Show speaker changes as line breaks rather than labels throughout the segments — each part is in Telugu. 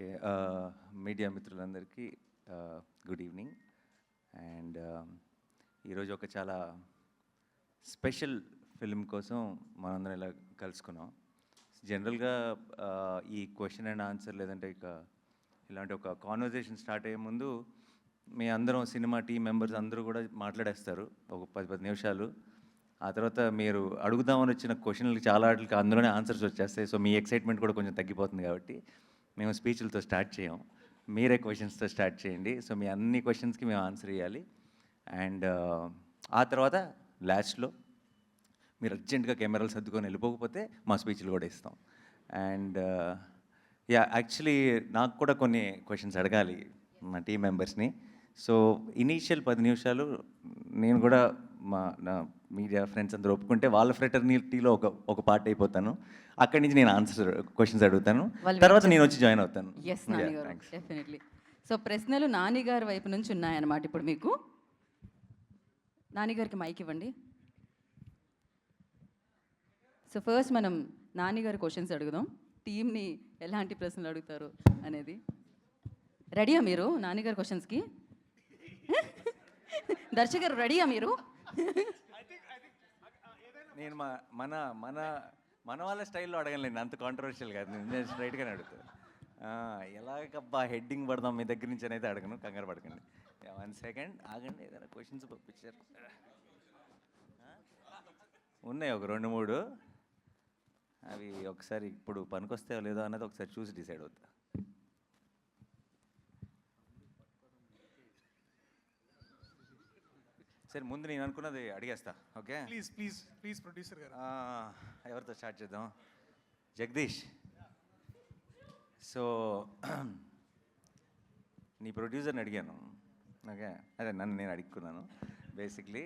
ఓకే. మీడియా మిత్రులందరికీ గుడ్ ఈవినింగ్. అండ్ ఈరోజు ఒక చాలా స్పెషల్ ఫిల్మ్ కోసం మనందరం ఇలా కలుసుకున్నాం. జనరల్గా ఈ క్వశ్చన్ అండ్ ఆన్సర్ లేదంటే ఇలాంటి ఒక కాన్వర్జేషన్ స్టార్ట్ అయ్యే ముందు మీ అందరం సినిమా టీం మెంబర్స్ అందరూ కూడా మాట్లాడేస్తారు ఒక 10 నిమిషాలు. ఆ తర్వాత మీరు అడుగుదామని వచ్చిన క్వశ్చన్లకి చాలా వాటికి అందులోనే ఆన్సర్స్ వచ్చేస్తాయి. సో మీ ఎక్సైట్మెంట్ కూడా కొంచెం తగ్గిపోతుంది కాబట్టి మేము స్పీచ్లతో స్టార్ట్ చేయం, మీరే క్వశ్చన్స్తో స్టార్ట్ చేయండి. సో మీ అన్ని క్వశ్చన్స్కి మేము ఆన్సర్ ఇవ్వాలి. అండ్ ఆ తర్వాత లాస్ట్లో మీరు అర్జెంటుగా కెమెరాలు సర్దుకొని వెళ్ళిపోకపోతే మా స్పీచ్లు కూడా ఇస్తాం. అండ్ యాక్చువల్లీ నాకు కూడా కొన్ని క్వశ్చన్స్ అడగాలి మా టీం మెంబర్స్ని. సో ఇనీషియల్ 10 నిమిషాలు నేను కూడా నా మీడియా ఫ్రెండ్స్ అందరూ ఒప్పుకుంటే వాళ్ళ ఫ్రెటర్నిటీలో ఒక పార్ట్ అయిపోతాను. అక్కడి నుంచి నేను క్వశ్చన్స్ అడుగుతాను, తర్వాత నేను వచ్చి జాయిన్ అవుతాను.
ఎస్ నాని గారు, డెఫినెట్లీ. సో ప్రశ్నలు నాని గారి వైపు నుంచి ఉన్నాయన్నమాట. ఇప్పుడు మీకు నాని గారికి మైక్ ఇవ్వండి. సో ఫస్ట్ మనం నాని గారి క్వశ్చన్స్ అడుగుదాం. టీమ్ని ఎలాంటి ప్రశ్నలు అడుగుతారు అనేది. రెడీయా మీరు నాని గారి క్వశ్చన్స్కి? దర్శకరు రెడీయా మీరు?
నేను మన మన మన వాళ్ళ స్టైల్లో అడగలేండి, అంత కాంట్రవర్షియల్ కాదు. నేను స్ట్రైట్గానే అడుగుతాను. ఎలాగబ్బా హెడ్డింగ్ పడదాం మీ దగ్గర నుంచి అనేది అడగను, కంగారు పడకండి. 1 సెకండ్ ఆగండి. ఏదైనా క్వశ్చన్స్ పంపించారు ఉన్నాయి ఒక 2-3. అవి ఒకసారి ఇప్పుడు పనికొస్తాయో లేదో అన్నది ఒకసారి చూసి డిసైడ్ అవుతా. సరే ముందు నేను అనుకున్నది అడిగేస్తా. Okay,
please please please producer గారు.
ఎవరితో స్టార్ట్ చేద్దాం? జగదీష్. సో నీ ప్రొడ్యూసర్ని అడిగాను. ఓకే, అదే నన్ను నేను అడుక్కున్నాను. బేసిక్లీ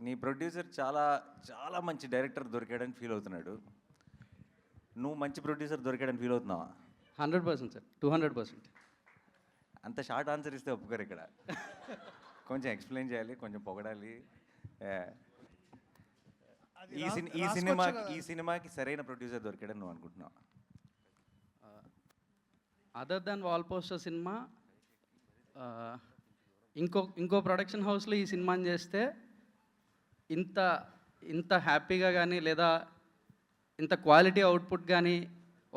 నీ ప్రొడ్యూసర్ చాలా చాలా మంచి డైరెక్టర్ దొరికాడని ఫీల్ అవుతున్నాడు. నువ్వు మంచి ప్రొడ్యూసర్ దొరికాడని ఫీల్ అవుతున్నావా?
100% సార్, 200%.
అంత షార్ట్ ఆన్సర్ ఇస్తే ఒప్పుకోరు ఇక్కడ. కొంచెం ఎక్స్ప్లెయిన్ చేయాలి, కొంచెం పొగడాలి. ఈ సినిమాకి సరైన ప్రొడ్యూసర్ దొరికాడని నువ్వు అనుకుంటున్నావు?
Other than wall poster cinema ఇంకో ప్రొడక్షన్ హౌస్లో ఈ సినిమాని చేస్తే ఇంత హ్యాపీగా కానీ లేదా ఇంత క్వాలిటీ అవుట్పుట్ కానీ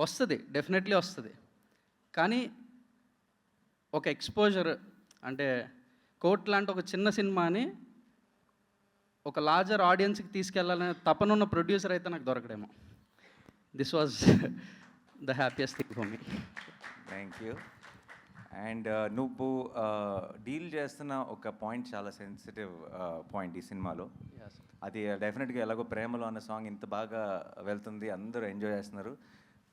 వస్తుంది, డెఫినెట్లీ వస్తుంది. కానీ ఒక ఎక్స్పోజర్ అంటే కోర్ట్ లాంటి ఒక చిన్న సినిమాని ఒక లార్జర్ ఆడియన్స్కి తీసుకెళ్లాలనే తపనున్న ప్రొడ్యూసర్ అయితే నాకు దొరకడేమో. This was the happiest thing for me.
Thank you. And నువ్వు డీల్ చేస్తున్న ఒక పాయింట్ చాలా సెన్సిటివ్ పాయింట్ ఈ సినిమాలో. అది డెఫినెట్గా ఎలాగో ప్రేమలో అన్న సాంగ్ ఇంత బాగా వెళ్తుంది, అందరూ ఎంజాయ్ చేస్తున్నారు.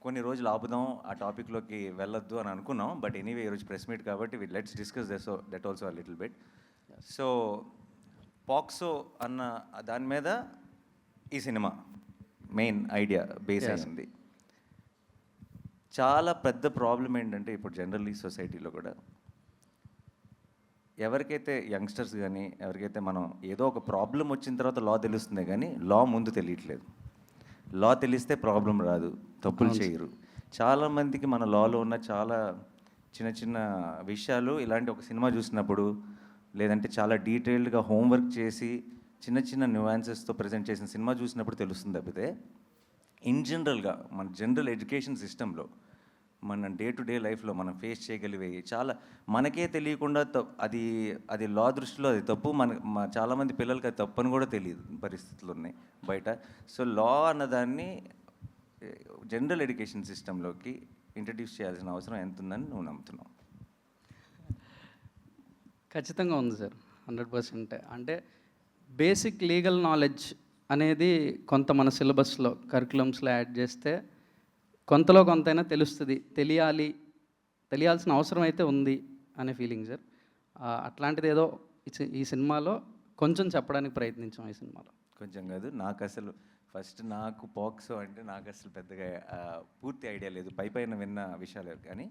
కొన్ని రోజులు ఆపుదాం, ఆ టాపిక్లోకి వెళ్ళొద్దు అని అనుకున్నాం. బట్ ఎనీవే ఈరోజు ప్రెస్ మీట్ కాబట్టి let's discuss that also a little bit. So POCSO అన్న దాని మీద ఈ సినిమా మెయిన్ ఐడియా బేస్ అయింది. చాలా పెద్ద ప్రాబ్లం ఏంటంటే ఇప్పుడు జనరల్లీ సొసైటీలో కూడా ఎవరికైతే యంగ్స్టర్స్ కానీ ఎవరికైతే మనం ఏదో ఒక ప్రాబ్లం వచ్చిన తర్వాత లా తెలుస్తుంది కానీ లా ముందు తెలియట్లేదు. లా తెలిస్తే ప్రాబ్లం రాదు, తప్పులు చేయరు. చాలామందికి మన లాలో ఉన్న చాలా చిన్న చిన్న విషయాలు ఇలాంటి ఒక సినిమా చూసినప్పుడు లేదంటే చాలా డీటెయిల్డ్గా హోంవర్క్ చేసి చిన్న చిన్న న్యూయాన్సెస్తో ప్రజెంట్ చేసిన సినిమా చూసినప్పుడు తెలుస్తుంది. తప్పితే ఇన్ జనరల్గా మన జనరల్ ఎడ్యుకేషన్ సిస్టంలో మన డే టు డే లైఫ్లో మనం ఫేస్ చేయగలిగేవి చాలా మనకే తెలియకుండా అది లా దృష్టిలో అది తప్పు. చాలామంది పిల్లలకి అది తప్పు అని కూడా తెలియదు పరిస్థితులు ఉన్నాయి బయట. సో లా అన్నదాన్ని జనరల్ ఎడ్యుకేషన్ సిస్టంలోకి ఇంట్రడ్యూస్ చేయాల్సిన అవసరం ఎంత ఉందని నువ్వు నమ్ముతున్నావు?
ఖచ్చితంగా ఉంది సార్, 100%. అంటే బేసిక్ లీగల్ నాలెడ్జ్ అనేది కొంత మన సిలబస్లో కరికులమ్స్లో యాడ్ చేస్తే కొంతలో కొంతైనా తెలుస్తుంది. తెలియాల్సిన అవసరం అయితే ఉంది అనే ఫీలింగ్ సార్. అట్లాంటిది ఏదో ఈ సినిమాలో కొంచెం చెప్పడానికి ప్రయత్నించాం. ఈ సినిమాలో
కొంచెం కాదు, నాకు పాక్సో అంటే నాకు అసలు పెద్దగా పూర్తి ఐడియా లేదు, పైన విన్న విషయాలు. కానీ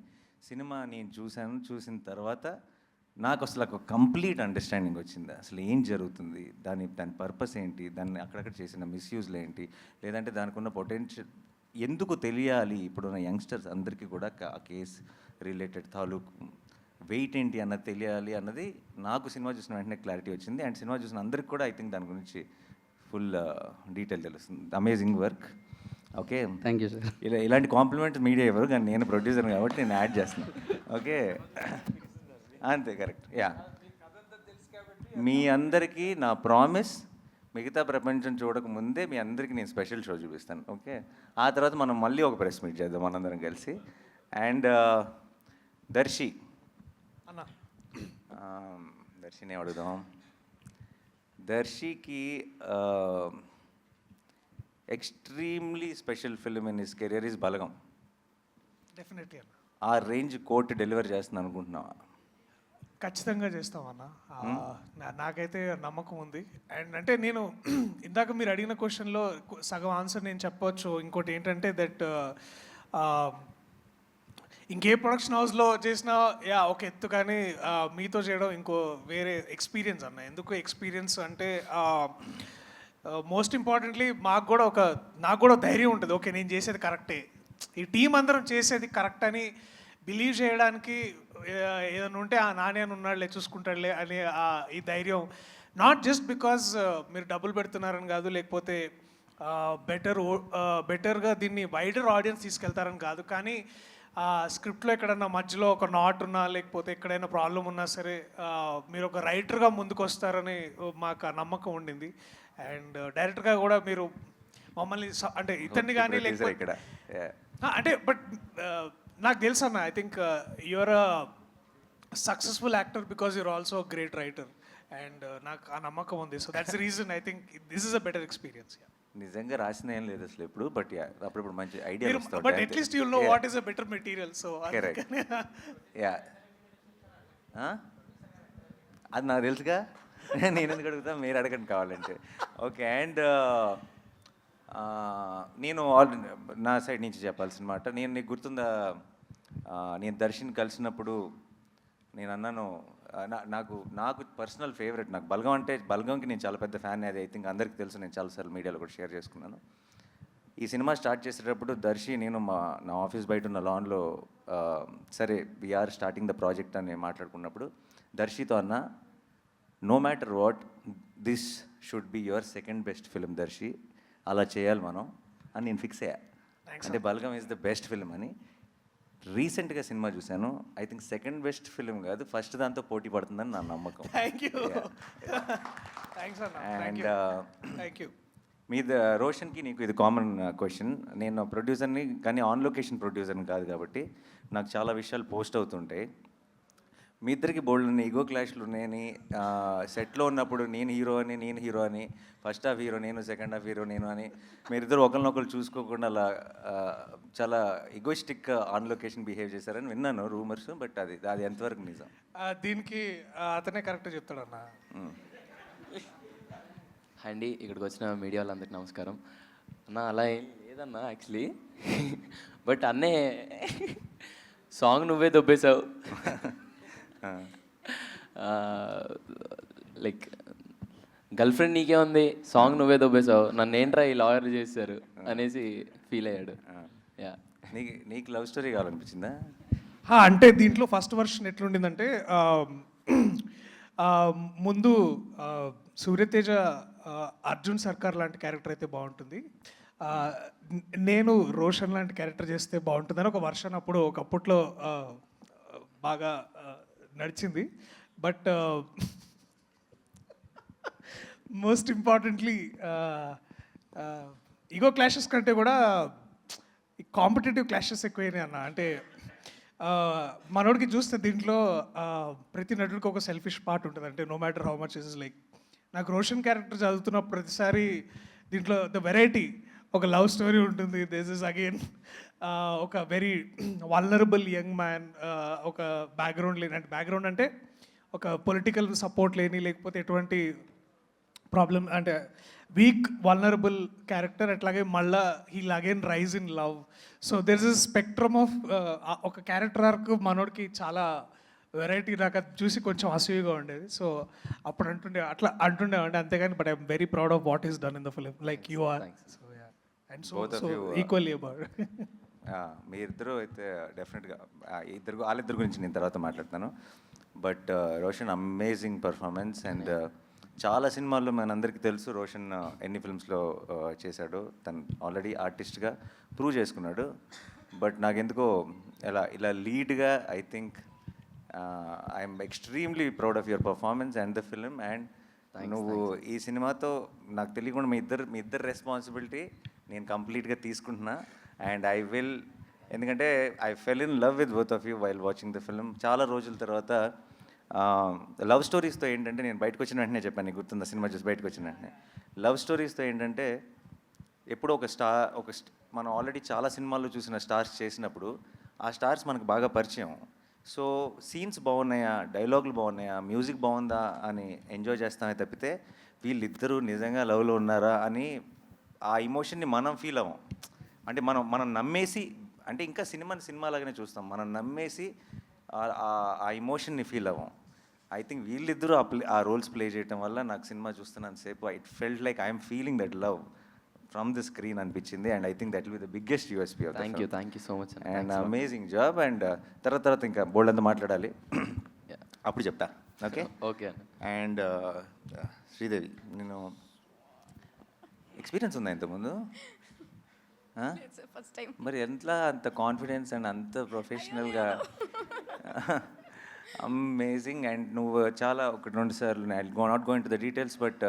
సినిమా నేను చూసిన తర్వాత నాకు అసలు ఒక కంప్లీట్ అండర్స్టాండింగ్ వచ్చింది. అసలు ఏం జరుగుతుంది, దాని పర్పస్ ఏంటి, దాన్ని అక్కడక్కడ చేసిన మిస్యూజ్లు ఏంటి, లేదంటే దానికి ఉన్న ఎందుకు తెలియాలి ఇప్పుడున్న యంగ్స్టర్స్ అందరికీ కూడా ఆ కేస్ రిలేటెడ్ తాలూకు వెయిట్ ఏంటి అన్నది తెలియాలి అన్నది నాకు సినిమా చూసిన వెంటనే క్లారిటీ వచ్చింది. అండ్ సినిమా చూసిన అందరికి కూడా ఐ థింక్ దాని గురించి ఫుల్ డీటెయిల్ తెలుస్తుంది. Amazing work. Okay,
thank you sir.
ఇలాంటి కాంప్లిమెంట్ మీడియా ఎవరు, కానీ నేను ప్రొడ్యూసర్ కాబట్టి నేను యాడ్ చేస్తున్నాను. ఓకే, అంతే, కరెక్ట్. యా, మీ అందరికీ నా ప్రామిస్, మిగతా ప్రపంచం చూడక ముందే మీ అందరికీ నేను స్పెషల్ షో చూపిస్తాను. ఓకే, ఆ తర్వాత మనం మళ్ళీ ఒక ప్రెస్ మీట్ చేద్దాం మనందరం కలిసి. అండ్ దర్శి,
అన్న
దర్శిని అడుగుదాం. దర్శికి extremely special film in his career is Balagam.
Definitely అన్న,
ఆ రేంజ్ కోర్టు డెలివర్ చేస్తున్నాను అనుకుంటున్నావా?
ఖచ్చితంగా చేస్తామన్న. నాకైతే నమ్మకం ఉంది. అండ్ అంటే నేను ఇందాక మీరు అడిగిన క్వశ్చన్లో సగం ఆన్సర్ నేను చెప్పవచ్చు. ఇంకోటి ఏంటంటే దట్ ఇంకే ప్రొడక్షన్ హౌస్లో చేసినా ఒక ఎత్తు, కానీ మీతో చేయడం ఇంకో వేరే ఎక్స్పీరియన్స్ అన్న. ఎందుకు ఎక్స్పీరియన్స్ అంటే మోస్ట్ ఇంపార్టెంట్లీ నాకు కూడా ధైర్యం ఉంటుంది. ఓకే, నేను చేసేది కరెక్టే, ఈ టీం అందరం చేసేది కరెక్ట్ అని బిలీవ్ చేయడానికి ఏదైనా ఉంటే ఆ నాని అని ఉన్నాడులే, చూసుకుంటాడులే అనే ఈ ధైర్యం. నాట్ జస్ట్ బికాజ్ మీరు డబ్బులు పెడుతున్నారని కాదు, లేకపోతే బెటర్గా దీన్ని వైడర్ ఆడియన్స్ తీసుకెళ్తారని కాదు, కానీ స్క్రిప్ట్లో ఎక్కడన్నా మధ్యలో ఒక నాట్ ఉన్నా, లేకపోతే ఎక్కడైనా ప్రాబ్లం ఉన్నా సరే మీరు ఒక రైటర్గా ముందుకు వస్తారని మాకు ఆ నమ్మకం ఉండింది. అండ్ డైరెక్ట్గా కూడా మీరు మమ్మల్ని అంటే ఇతన్ని కానీ లేకపోతే
ఇక్కడ
అంటే బట్ నాకు తెలుసు అన్న, I think your a successful actor because you're also great writer. And నాకు ఆ నమ్మకం ఉంది. So that's reason I think this is a better experience.
నిజంగా రాసిన ఏం లేదు అసలు ఎప్పుడు, బట్ అప్పుడప్పుడు మంచి idea
but at least you know what is a better material. So
yeah, అది నాకు తెలుసుగా, నేను ఎందుకు అడుగుతా, మీరు అడగండి కావాలంటే. ఓకే, అండ్ నేను నా సైడ్ నుంచి చెప్పాల్సిన మాట, నేను నీకు గుర్తుందా, నేను దర్శన్ కలిసినప్పుడు నేను అన్నాను, నాకు పర్సనల్ ఫేవరెట్, నాకు బలగం అంటే, బలగంకి నేను చాలా పెద్ద ఫ్యాన్. అది ఐ థింక్ అందరికీ తెలుసు, నేను చాలాసార్లు మీడియాలో కూడా షేర్ చేసుకున్నాను. ఈ సినిమా స్టార్ట్ చేసేటప్పుడు దర్శి నేను నా ఆఫీస్ బయట ఉన్న లాన్లో సరే వీఆర్ స్టార్టింగ్ ద ప్రాజెక్ట్ అని మాట్లాడుకున్నప్పుడు దర్శితో అన్న, no matter what, this should be your second best film Darshi, అలా చేయాలి మనం అని నేను ఫిక్స్ అయ్యా. అంటే Balagam is the best film అని. రీసెంట్గా సినిమా చూశాను, I think second best film కాదు, ఫస్ట్ దాంతో పోటీ పడుతుందని నా నమ్మకం.
Thank you.
మీద రోషన్కి నీకు ఇది కామన్ క్వశ్చన్. నేను ప్రొడ్యూసర్ని, కానీ ఆన్ లొకేషన్ ప్రొడ్యూసర్ని కాదు కాబట్టి నాకు చాలా విషయాలు పోస్ట్ అవుతుంటాయి. మీ ఇద్దరికి బోల్డ్ ఈగో క్లాష్లు ఉన్నాయని, సెట్లో ఉన్నప్పుడు నేను హీరో అని, ఫస్ట్ హాఫ్ హీరో నేను, సెకండ్ హాఫ్ హీరో నేను అని మీరిద్దరు ఒకరినొకరు చూసుకోకుండా అలా చాలా ఈగోయిస్టిక్ ఆన్ లొకేషన్ బిహేవ్ చేశారని విన్నాను రూమర్స్, బట్ అది ఎంతవరకు నిజం?
దీనికి అతనే కరెక్ట్ చెప్తాడన్న.
అండి, ఇక్కడికి వచ్చిన మీడియా వాళ్ళందరికీ నమస్కారం. అన్న అలా ఏం లేదన్నా యాక్చువల్లీ, బట్ అన్నే సాంగ్ నువ్వే దొబ్బేశావు. లైక్ గర్ల్ ఫ్రెండ్ నీకే ఉంది, సాంగ్ నువ్వే దొబ్బేశావు, నన్ను ఏంట్రా ఈ లాయర్ చేశారు అనేసి ఫీల్ అయ్యాడు. యా,
నీకు లవ్ స్టోరీ కావాలనిపించిందా?
అంటే దీంట్లో ఫస్ట్ వర్షన్ ఎట్లుండిందంటే ముందు సూర్యతేజ అర్జున్ సర్కార్ లాంటి క్యారెక్టర్ అయితే బాగుంటుంది, నేను రోషన్ లాంటి క్యారెక్టర్ చేస్తే బాగుంటుందని ఒక వర్షన్ అప్పుడు ఒకప్పట్లో బాగా నడిచింది. But most importantly ego clashes కంటే కూడా కాంపిటేటివ్ క్లాషెస్ ఎక్కువైనాయి అన్న. అంటే మనోడికి చూస్తే దీంట్లో ప్రతి నటుడికి ఒక సెల్ఫిష్ పార్ట్ ఉంటుంది. అంటే no matter how much is like, నాకు రోషన్ క్యారెక్టర్ చదువుతున్న ప్రతిసారి దీంట్లో ద వెరైటీ, ఒక లవ్ స్టోరీ ఉంటుంది, దిస్ ఇస్ అగైన్ ఒక వెరీ వల్నరబుల్ యంగ్ మ్యాన్, ఒక బ్యాక్గ్రౌండ్ లేని, అంటే బ్యాక్గ్రౌండ్ అంటే ఒక పొలిటికల్ సపోర్ట్ లేని, లేకపోతే ఎటువంటి ప్రాబ్లమ్, అంటే వీక్ వల్నరబుల్ క్యారెక్టర్. అట్లాగే మళ్ళా heal again rise in love. So there is a spectrum of ఒక క్యారెక్టర్ ఆర్క్ మనోడికి చాలా వెరైటీ. నాకు అది చూసి కొంచెం అసూయగా ఉండేది. సో అప్పుడు అంటుండే అంతేగాని, but I'm very proud of what is done in the film, like you are. So and
Both of
so
you,
equally about
మీ ఇద్దరు అయితే డెఫినెట్గా వాళ్ళిద్దరు గురించి నేను తర్వాత మాట్లాడతాను. But Roshan amazing performance and చాలా సినిమాల్లో మనందరికీ తెలుసు రోషన్ ఎన్ని ఫిల్మ్స్లో చేశాడు. తను ఆల్రెడీ ఆర్టిస్ట్గా ప్రూవ్ చేసుకున్నాడు. బట్ నాకెందుకో ఇలా లీడ్గా I think I'm extremely proud of your performance and the film. And నువ్వు ఈ సినిమాతో నాకు తెలియకుండా మీ ఇద్దరు రెస్పాన్సిబిలిటీ నేను కంప్లీట్గా తీసుకుంటున్నా. అండ్ ఐ విల్, ఎందుకంటే I fell in love with both of you while watching the film. చాలా రోజుల తర్వాత లవ్ స్టోరీస్తో ఏంటంటే, నేను బయటకు వచ్చిన వెంటనే చెప్పాను, నీకు గుర్తుందా సినిమా చూసి బయటకు వచ్చిన వెంటనే, లవ్ స్టోరీస్తో ఏంటంటే ఎప్పుడో మనం ఆల్రెడీ చాలా సినిమాల్లో చూసిన స్టార్స్ చేసినప్పుడు ఆ స్టార్స్ మనకు బాగా పరిచయం. సో సీన్స్ బాగున్నాయా, డైలాగులు బాగున్నాయా, మ్యూజిక్ బాగుందా అని ఎంజాయ్ చేస్తామే తప్పితే వీళ్ళిద్దరూ నిజంగా లవ్లో ఉన్నారా అని ఆ ఇమోషన్ని మనం ఫీల్ అవ్వం. అంటే మనం నమ్మేసి, అంటే ఇంకా సినిమాలాగానే చూస్తాం, మనం నమ్మేసి ఆ ఇమోషన్ని ఫీల్ అవ్వం. ఐ థింక్ వీళ్ళిద్దరూ ఆ రోల్స్ ప్లే చేయడం వల్ల నాకు సినిమా చూస్తున్నాను సేపు it felt like I'm feeling that love from the screen అనిపించింది. And I think that will be the biggest USP of
thank you so much.
And amazing job. And తర్వాత ఇంకా బోల్డ్ అంతా మాట్లాడాలి, అప్పుడు చెప్తా. ఓకే
ఓకే అన్న.
అండ్ శ్రీదేవి, నేను ఎక్స్పీరియన్స్ ఉందా ఇంతకుముందు?
First time.
మరి ఎట్లా అంత కాన్ఫిడెన్స్ అండ్ అంత ప్రొఫెషనల్గా? అమేజింగ్. అండ్ నువ్వు చాలా 1-2 సార్లు, not going to the details, but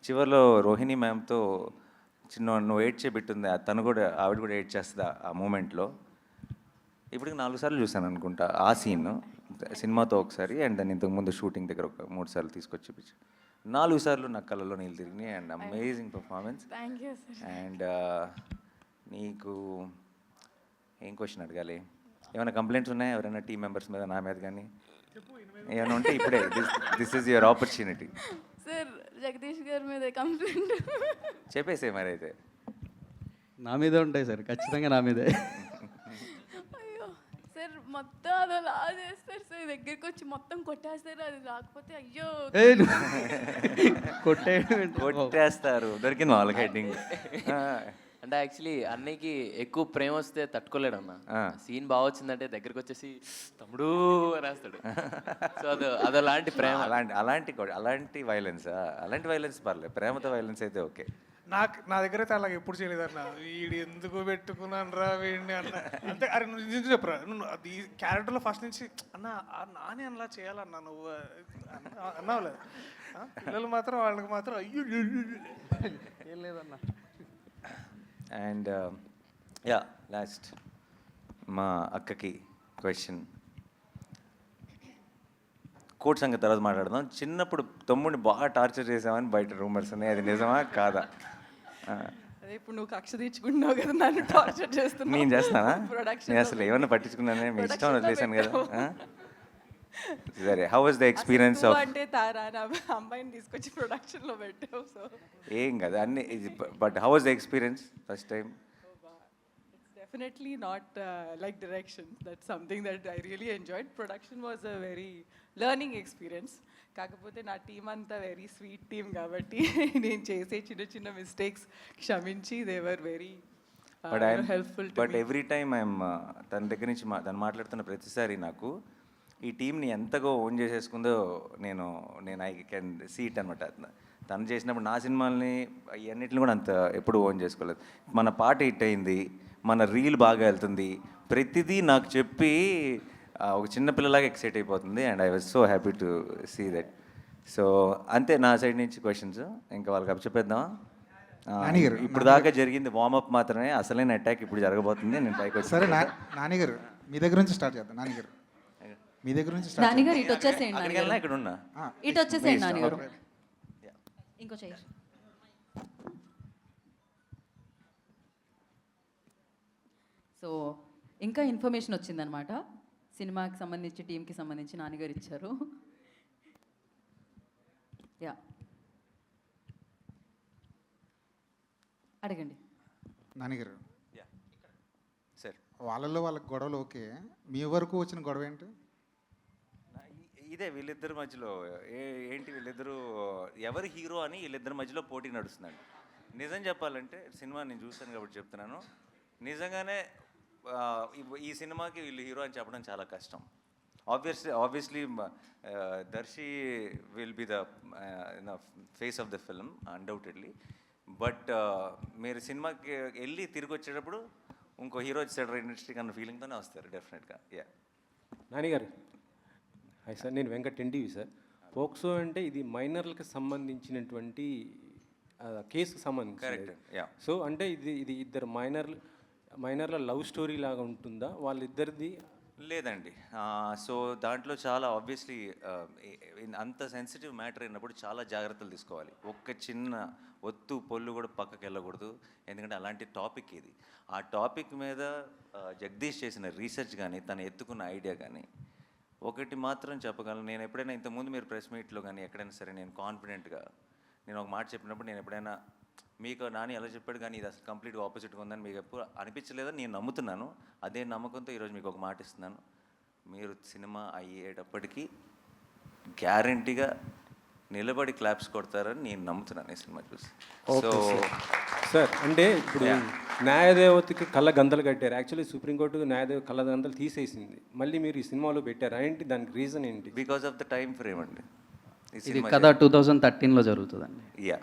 చివరిలో రోహిణి మ్యామ్తో నువ్వు ఏడ్ చేపెట్టుంది, ఆవిడ కూడా ఏడ్ చేస్తుంది ఆ మూమెంట్లో. ఇప్పటికి 4 సార్లు చూసాను అనుకుంటా ఆ సీన్ సినిమాతో ఒకసారి, అండ్ దాన్ని ఇంతకుముందు షూటింగ్ దగ్గర ఒక 3 సార్లు తీసుకొచ్చి చూపించు. 4 సార్లు నా కళ్ళలో నీళ్ళు తిరిగినాయి. And amazing performance.
Thank you sir.
And నీకు ఏం క్వశ్చన్ అడగాలి? ఏమైనా కంప్లైంట్స్ ఉన్నాయా ఎవరైనా టీం మెంబర్స్ మీద, నా మీద కానీ ఏమైనా ఉంటే ఇప్పుడే this is your opportunity.
Sir Jagadish గారి మీద కంప్లైంట్.
చెప్పేసే మరి అయితే.
నా మీదే ఉంటాయి సార్, ఖచ్చితంగా నా మీదే.
అయ్యో సార్, మొత్తం అదలా చేస్తారు సార్, దగ్గరికి వచ్చి మొత్తం కొట్టేస్తారు, అది రాకపోతే అయ్యో.
కొట్టేస్తారు, దొరికింది వాళ్ళకి హెడ్డింగ్.
అంటే యాక్చువల్లీ అన్నయ్యకి ఎక్కువ ప్రేమ వస్తే తట్టుకోలేడు అన్న. సీన్ బాగా వచ్చిందంటే దగ్గరికి వచ్చేసి తమ్ముడు అనేస్తాడు. సో అదలాంటి ప్రేమ.
అలాంటి వైలెన్స్ పర్లేదు, ప్రేమతో వైలెన్స్ అయితే ఓకే.
నా దగ్గర అయితే అలాగ ఎప్పుడు చేయలేదన్న. వీడు ఎందుకు పెట్టుకున్నాను రా వీడిని అన్న. అంతే. అరే నువ్వు నిజం చెప్పరా, నువ్వు అది క్యారెక్టర్లో ఫస్ట్ నుంచి అన్న నాని అలా చేయాలన్నా నువ్వు అన్నావు లేదు. పిల్లలు మాత్రం వాళ్ళకి మాత్రం అయ్యో ఏం లేదన్నా.
అండ్ యా, లాస్ట్ మా అక్కకి క్వశ్చన్. కోట్ సంగతి తర్వాత మాట్లాడదాం. చిన్నప్పుడు తమ్ముడిని బాగా టార్చర్ చేసామని బయట రూమర్స్ ఉన్నాయి, అది నిజమా కాదా?
అదే ఇప్పుడు నువ్వు కక్ష తీర్చుకుంటున్నావు కదా, నన్ను టార్చర్ చేస్తున్నావు.
నేను చేస్తానా?
ప్రొడక్షన్
నేను అసలు ఏమన్నా పట్టించుకున్నానే, మీ ఇష్టం వదిలేసాను కదా. సరే, how was the experience of?
అంటే తారా నా అమ్మాయిని తీసుకొచ్చి ప్రొడక్షన్ లో పెట్టావు. సో
ఏం కదా అన్ని, but how was the experience first time?
it's definitely not like direction. That's something that I really enjoyed. Production was a very learning experience. కాకపోతే నా టీం అంతా వెరీ స్వీట్ టీమ్ కాబట్టి నేను చేసే చిన్న మిస్టేక్స్ క్షమించి they were very helpful.
But every time I'm తన దగ్గర నుంచి తను మాట్లాడుతున్న ప్రతిసారి నాకు ఈ టీంని ఎంతగా ఓన్ చేసేసుకుందో నేను ఐ కెన్ సీ ఇట్ అనమాట. తను చేసినప్పుడు నా సినిమాల్ని ఇవన్నిటిని కూడా అంత ఎప్పుడు ఓన్ చేసుకోలేదు. మన పాట హిట్ అయింది, మన రీల్ బాగా వెళ్తుంది, ప్రతిదీ నాకు చెప్పి ఒక చిన్న పిల్లలాగా ఎక్సైట్ అయిపోతుంది. And I was so happy to see that. So అంతే నా సైడ్ నుంచి క్వశ్చన్స్. ఇంకా వాళ్ళకి అప్పచెప్పేద్దామా? ఇప్పుడు దాకా జరిగింది వార్మప్ మాత్రమే, అసలైన అటాక్ ఇప్పుడు జరగబోతుంది. నేను పైకి వచ్చి
సరే నానిగారు మీ దగ్గర నుంచి స్టార్ట్ చేద్దాం. నానిగారు మీ దగ్గర నుంచి స్టార్ట్
నాన్నగారు ఇటు వచ్చేసేయండి.
అక్కడికి వెళ్ళినా ఇక్కడ ఉన్నా.
ఇటు వచ్చేసేయండి నాన్నగారు. ఇంకో చెయ్యి. సో ఇంకా ఇన్ఫర్మేషన్ వచ్చిందనమాట, సినిమాకి సంబంధించి టీంకి సంబంధించి నాన్నగారు ఇచ్చారు. యా, అడగండి.
నానిగారు
సార్,
వాళ్ళల్లో వాళ్ళకి గొడవలు ఓకే, మీ వరకు వచ్చిన గొడవ ఏంటి?
ఇదే వీళ్ళిద్దరి మధ్యలో ఏంటి, వీళ్ళిద్దరూ ఎవరు హీరో అని వీళ్ళిద్దరి మధ్యలో పోటీ నడుస్తుందండి. నిజం చెప్పాలంటే సినిమా నేను చూశాను కాబట్టి చెప్తున్నాను. నిజంగానే ఈ సినిమాకి వీళ్ళు హీరో అని చెప్పడం చాలా కష్టం. Obviously Darshi will be the face of the film undoubtedly. But మీరు సినిమాకి వెళ్ళి తిరిగి వచ్చేటప్పుడు ఇంకో హీరో వచ్చాడు ఇండస్ట్రీకి అన్న ఫీలింగ్తోనే వస్తారు డెఫినెట్గా. యా
నానిగారు హాయ్ సార్, నేను వెంకట్ ఎన్టీవీ సార్. పోక్సో అంటే ఇది మైనర్లకు సంబంధించినటువంటి కేసుకు సంబంధించి.
కరెక్ట్. యా.
సో అంటే ఇది ఇద్దరు మైనర్ల లవ్ స్టోరీ లాగా ఉంటుందా వాళ్ళిద్దరిది?
లేదండి. సో దాంట్లో చాలా ఆబ్వియస్లీ అంత సెన్సిటివ్ మ్యాటర్ అయినప్పుడు చాలా జాగ్రత్తలు తీసుకోవాలి. ఒక్క చిన్న ఒత్తు పొల్లు కూడా పక్కకి వెళ్ళకూడదు. ఎందుకంటే అలాంటి టాపిక్ ఇది. ఆ టాపిక్ మీద జగదీష్ చేసిన రీసెర్చ్ కానీ తను ఎత్తుకున్న ఐడియా కానీ ఒకటి మాత్రం చెప్పగలను. నేను ఎప్పుడైనా ఇంతకుముందు మీరు ప్రెస్ మీట్లో కానీ ఎక్కడైనా సరే నేను కాన్ఫిడెంట్గా నేను ఒక మాట చెప్పినప్పుడు నేను ఎప్పుడైనా మీకు నాని ఎలా చెప్పాడు కానీ ఇది అసలు కంప్లీట్గా ఆపోజిట్గా ఉందని మీకు ఎప్పుడు అనిపించలేదని నేను నమ్ముతున్నాను. అదే నమ్మకంతో ఈరోజు మీకు ఒక మాట ఇస్తున్నాను. మీరు సినిమా అయ్యేటప్పటికీ గ్యారంటీగా నిలబడి క్లాప్స్ కొడతారని నేను నమ్ముతున్నాను ఈ సినిమా చూసి. సో
సార్ అంటే ఇప్పుడు న్యాయదేవతకి కళ్ళ గంతలు కట్టారు. యాక్చువల్లీ సుప్రీంకోర్టు న్యాయదేవ కళ్ళ గంతలు తీసేసింది. మళ్ళీ మీరు ఈ సినిమాలో పెట్టారు ఏంటి? దానికి రీజన్ ఏంటి?
Because of the time frame అండి.
ఇది కథ 2013లో జరుగుతుందండి.
Yeah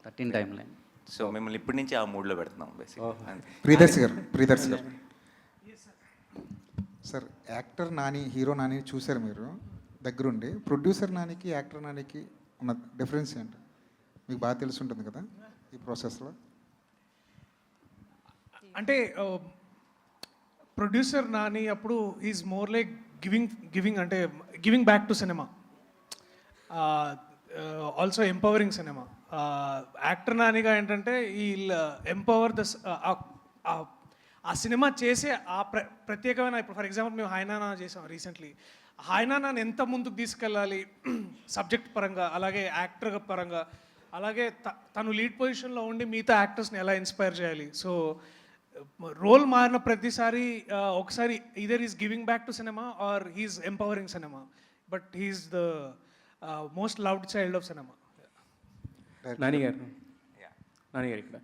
13 time line.
సో మిమ్మల్ని ఇప్పటి నుంచి ఆ మూడ్లో పెడుతున్నాం బేసిక్గా.
ప్రియదర్శి గారు sir, actor Nani hero Nani చూశారు మీరు దగ్గరుండి. ప్రొడ్యూసర్ నానికి యాక్టర్ నానికి ఉన్న డిఫరెన్స్ ఏంటి మీకు బాగా తెలిసి ఉంటుంది కదా ఈ ప్రాసెస్లో?
అంటే ప్రొడ్యూసర్ నాని అప్పుడు ఈజ్ మోర్ లైక్ గివింగ్ అంటే giving back to cinema, also empowering cinema. Actor నానిగా ఏంటంటే ఈ ఎంపవర్ ద ఆ సినిమా చేసే ఆ ప్రత్యేకమైన, ఇప్పుడు ఫర్ ఎగ్జాంపుల్ మేము హాయ్నానా చేసాం రీసెంట్లీ. హాయ్నానాని ఎంత ముందుకు తీసుకెళ్ళాలి సబ్జెక్ట్ పరంగా, అలాగే యాక్టర్ పరంగా, అలాగే తను లీడ్ పొజిషన్లో ఉండి మిగతా యాక్టర్స్ని ఎలా ఇన్స్పైర్ చేయాలి. సో రోల్ మారిన ప్రతిసారి ఒకసారి either is giving back to cinema or he's empowering cinema, but he's the most loved child of cinema.
నానిగారు ఇక్కడ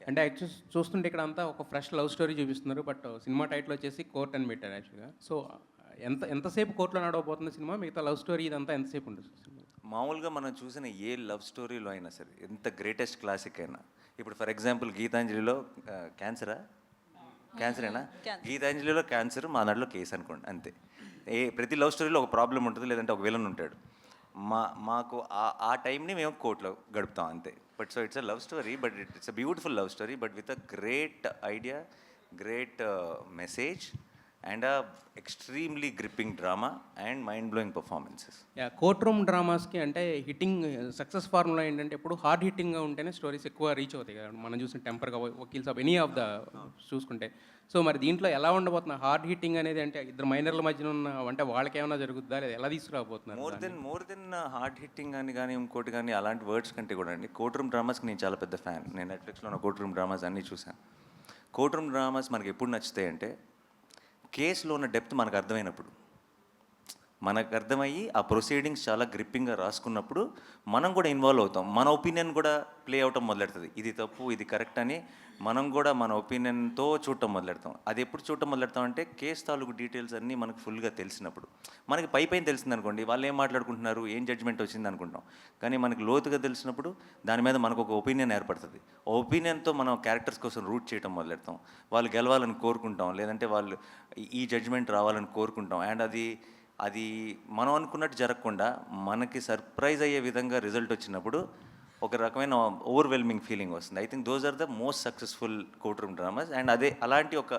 అంటే యాక్చువల్ చూస్తుంటే ఇక్కడ అంతా ఒక ఫ్రెష్ లవ్ స్టోరీ చూపిస్తున్నారు. బట్ సినిమా టైటిల్ వచ్చేసి కోర్ట్ అని పెట్టారు యాక్చువల్గా. సో ఎంతసేపు కోర్టులో నడవబోతుంది సినిమా? మిగతా లవ్ స్టోరీ ఇదంతా ఎంతసేపు ఉంటుంది?
మామూలుగా మనం చూసిన ఏ లవ్ స్టోరీలో అయినా సరే, ఎంత గ్రేటెస్ట్ క్లాసిక్ అయినా, ఇప్పుడు ఫర్ ఎగ్జాంపుల్ గీతాంజలిలో క్యాన్సరేనా? గీతాంజలిలో క్యాన్సర్, మా దాంట్లో కేసు అనుకోండి, అంతే. ప్రతి లవ్ స్టోరీలో ఒక ప్రాబ్లం ఉంటుంది, లేదంటే ఒక విలన్ ఉంటాడు. మాకు ఆ టైంని మేము కోర్టులో గడుపుతాం అంతే. But so it's a love story, but it's a beautiful love story, but with a great idea, great message and a extremely gripping drama and mind blowing performances.
Court room డ్రామాస్కి అంటే హిట్టింగ్ సక్సెస్ ఫార్ములా ఏంటంటే ఎప్పుడు హార్డ్ హిట్టింగ్గా ఉంటేనే స్టోరీస్ ఎక్కువ రీచ్ అవుతాయి కదా. మనం చూసిన టెంపర్గా వకీల్స్ ఆఫ్ ఎనీ ఆఫ్ ద చూసుకుంటే. సో మరి దీంట్లో ఎలా ఉండబోతున్నా హార్డ్ హిట్టింగ్ అనేది? అంటే ఇద్దరు మైనర్ల మధ్యన ఉన్న అంటే వాళ్ళకి ఏమైనా జరుగుతుందా లేదా ఎలా తీసుకురాబోతున్నారు?
మోర్ దెన్ హార్డ్ హిట్టింగ్ అని కానీ ఇంకోటి కానీ అలాంటి వర్డ్స్ కంటే కూడా అండి, కోర్ట్ రూమ్ డ్రామాస్కి నేను చాలా పెద్ద ఫ్యాన్. నేను నెట్ఫ్లిక్స్లో ఉన్న కోర్ట్ రూమ్ డ్రామాస్ అన్నీ చూశాను. కోర్ట్ రూమ్ డ్రామాస్ మనకి ఎప్పుడు నచ్చుతాయి అంటే కేసులో ఉన్న డెప్త్ మనకు అర్థమైనప్పుడు, మనకు అర్థమయ్యి ఆ ప్రొసీడింగ్స్ చాలా గ్రిప్పింగ్గా రాసుకున్నప్పుడు మనం కూడా ఇన్వాల్వ్ అవుతాం. మన ఒపీనియన్ కూడా ప్లే అవటం మొదలెడుతుంది. ఇది తప్పు, ఇది కరెక్ట్ అని మనం కూడా మన ఒపీనియన్తో చూడటం మొదలెడతాం. అది ఎప్పుడు చూడటం మొదలెడతాం అంటే కేసు తాలూకు డీటెయిల్స్ అన్నీ మనకు ఫుల్గా తెలిసినప్పుడు. మనకి పైన తెలిసింది అనుకోండి, వాళ్ళు ఏం మాట్లాడుకుంటున్నారు, ఏం జడ్జ్మెంట్ వచ్చింది అనుకుంటాం. కానీ మనకి లోతుగా తెలిసినప్పుడు దాని మీద మనకు ఒక ఒపీనియన్ ఏర్పడుతుంది. ఆ ఒపీనియన్తో మనం క్యారెక్టర్స్ కోసం రూట్ చేయడం మొదలెడతాం. వాళ్ళు గెలవాలని కోరుకుంటాం, లేదంటే వాళ్ళు ఈ జడ్జ్మెంట్ రావాలని కోరుకుంటాం. అండ్ అది మనం అనుకున్నట్టు జరగకుండా మనకి సర్ప్రైజ్ అయ్యే విధంగా రిజల్ట్ వచ్చినప్పుడు ఒక రకమైన ఓవర్వెల్మింగ్ ఫీలింగ్ వస్తుంది. I think those are the most successful court room dramas. And అలాంటి ఒక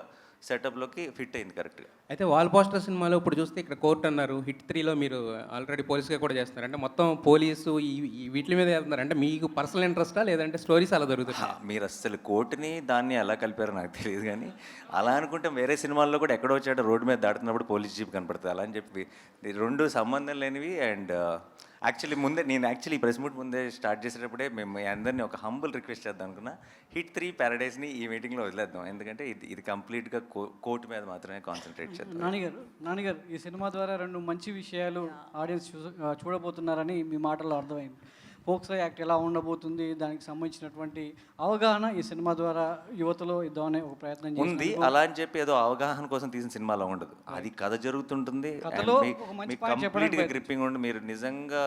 సెటప్లోకి ఫిట్ అయింది కరెక్ట్గా.
అయితే వాల్ పోస్టర్ సినిమాలో ఇప్పుడు చూస్తే ఇక్కడ కోర్ట్ అన్నారు, హిట్ 3లో మీరు ఆల్రెడీ పోలీస్గా కూడా చేస్తున్నారు. అంటే మొత్తం పోలీసు ఈ వీటి మీద వెళ్తున్నారు. అంటే మీకు పర్సనల్ ఇంట్రెస్టా లేదంటే స్టోరీస్ అలా దొరుకుతాయి?
మీరు అసలు కోర్టుని దాన్ని ఎలా కలిపారో నాకు తెలియదు, కానీ అలా అనుకుంటే వేరే సినిమాల్లో కూడా ఎక్కడో వచ్చాడో రోడ్డు మీద దాటుతున్నప్పుడు పోలీస్ జీప్ కనపడుతుంది. అలా అని చెప్పి రెండు సంబంధం లేనివి. అండ్ యాక్చువల్లీ ఈ ప్రెస్ మీట్ ముందే స్టార్ట్ చేసేటప్పుడే మేము అందరినీ ఒక హంబుల్ రిక్వెస్ట్ చేద్దాం అనుకున్నా, హిట్ 3 ప్యారడైజ్ని ఈ మీటింగ్లో వదిలేద్దాం. ఎందుకంటే ఇది కంప్లీట్గా కోర్టు మీద మాత్రమే కాన్సన్ట్రేట్ చేద్దాం.
నానిగారు ఈ సినిమా ద్వారా 2 మంచి విషయాలు ఆడియన్స్ చూడబోతున్నారని మీ మాటల్లో అర్థమైంది. ఫోక్సో యాక్ట్ ఎలా ఉండబోతుంది, దానికి సంబంధించినటువంటి అవగాహన ఈ సినిమా ద్వారా యువతలో ఇద్దామనే ఒక ప్రయత్నం
ఉంది.
చేసినందుకు
అలా అని చెప్పి ఏదో అవగాహన కోసం తీసిన సినిమాలో ఉండదు. అది కథ జరుగుతుంటుంది.
కథలో ఒక మంచి point చెప్పడానికి
కంప్లీట్గా గ్రిప్పింగ్ ఉండి మీరు నిజంగా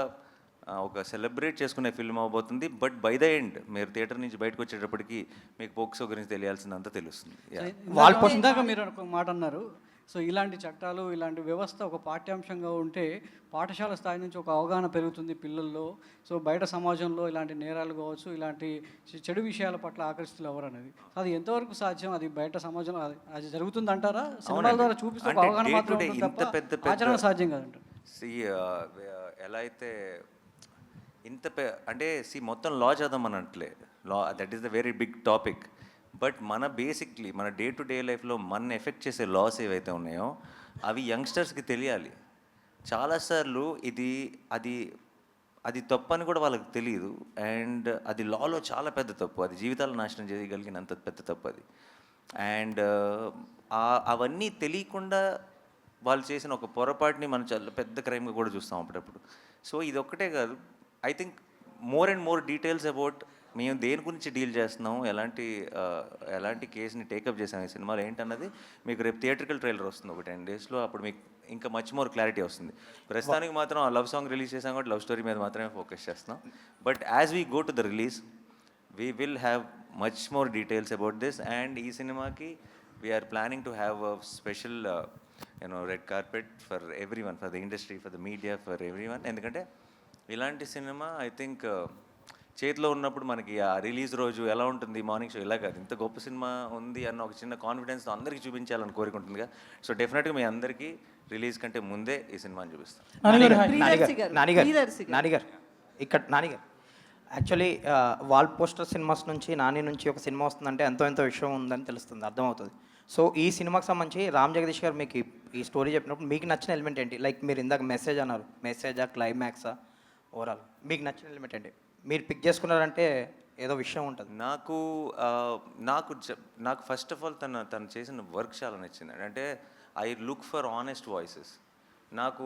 ఒక సెలబ్రేట్ చేసుకునే ఫిల్మ్ అవబోతుంది. బట్ బై ద ఎండ్ మీరు థియేటర్ నుంచి బయటకు వచ్చేటప్పటికి మీకు పోక్సో గురించి తెలియాల్సిందంతా తెలుస్తుంది.
ఇందాక మీరు ఒక మాట అన్నారు. సో ఇలాంటి చట్టాలు, ఇలాంటి వ్యవస్థ ఒక పాఠ్యాంశంగా ఉంటే పాఠశాల స్థాయి నుంచి ఒక అవగాహన పెరుగుతుంది పిల్లల్లో. సో బయట సమాజంలో ఇలాంటి నేరాలు కావచ్చు, ఇలాంటి చెడు విషయాల పట్ల ఆకర్షితులు ఎవరు అనేది అది ఎంతవరకు సాధ్యం? అది బయట సమాజంలో అది జరుగుతుంది అంటారా? సినిమాల ద్వారా చూపిస్తే ఒక అవగాహన మాత్రం ఉంటుంది తప్ప ఆచరణ సాధ్యం కాదంటారు.
ఎలా అయితే అంటే మొత్తం లా చదవమనట్లే, law that is the very big topic. But మన బేసిక్లీ మన డే టు డే లైఫ్లో మన ఎఫెక్ట్ చేసే లాస్ ఏవైతే ఉన్నాయో అవి యంగ్స్టర్స్కి తెలియాలి. చాలాసార్లు అది తప్పు అని కూడా వాళ్ళకి తెలియదు. అండ్ అది లాలో చాలా పెద్ద తప్పు, అది జీవితాలు నాశనం చేయగలిగినంత పెద్ద తప్పు అది. అండ్ అవన్నీ తెలియకుండా వాళ్ళు చేసిన ఒక పొరపాటుని మనం చాలా పెద్ద క్రైమ్గా కూడా చూస్తాం అప్పుడప్పుడు. సో ఇది ఒక్కటే కాదు, I think more and more details about మేము దేని గురించి డీల్ చేస్తున్నాం, ఎలాంటి కేసుని టేకప్ చేసాం ఈ సినిమాలో ఏంటన్నది మీకు రేపు థియేట్రికల్ ట్రైలర్ వస్తుంది ఒక 10 daysలో. అప్పుడు మీకు ఇంకా మచ్ మోర్ క్లారిటీ వస్తుంది. ప్రస్తుతానికి మాత్రం ఆ లవ్ సాంగ్ రిలీజ్ చేసాం కాబట్టి లవ్ స్టోరీ మీద మాత్రమే ఫోకస్ చేస్తున్నాం. But as we go to the release we will have much more details about this. And ఈ సినిమాకి we're planning to have a special red carpet for every one, for the industry, for the media, for every one. ఎందుకంటే ఇలాంటి సినిమా ఐ థింక్ చేతిలో ఉన్నప్పుడు మనకి ఆ రిలీజ్ రోజు ఎలా ఉంటుంది, మార్నింగ్ షో ఇలా కాదు, ఇంత గొప్ప సినిమా ఉంది అన్న ఒక చిన్న కాన్ఫిడెన్స్తో అందరికీ చూపించాలని కోరుకుంటుందిగా. సో డెఫినెట్గా మీ అందరికీ రిలీజ్ కంటే ముందే ఈ సినిమాని చూపిస్తాం.
నానిగారు ఇక్కడ యాక్చువల్లీ వాల్ పోస్టర్ సినిమాస్ నుంచి నాని నుంచి ఒక సినిమా వస్తుందంటే ఎంతో విషయం ఉందని తెలుస్తుంది, అర్థమవుతుంది. సో ఈ సినిమాకి సంబంధించి రామ్ జగదీష్ గారు మీకు ఈ స్టోరీ చెప్పినప్పుడు మీకు నచ్చిన ఎలిమెంట్ ఏంటి? లైక్ మీరు ఇందాక మెసేజ్ అన్నారు, మెసేజా, క్లైమాక్సా, ఓవరాల్ మీకు నచ్చిన ఎలిమెంట్ ఏంటి? మీరు పిక్ చేసుకున్నారంటే ఏదో విషయం ఉంటుంది.
నాకు ఫస్ట్ ఆఫ్ ఆల్ తను చేసిన వర్క్ చాలా నచ్చింది. అంటే I look for honest voices. నాకు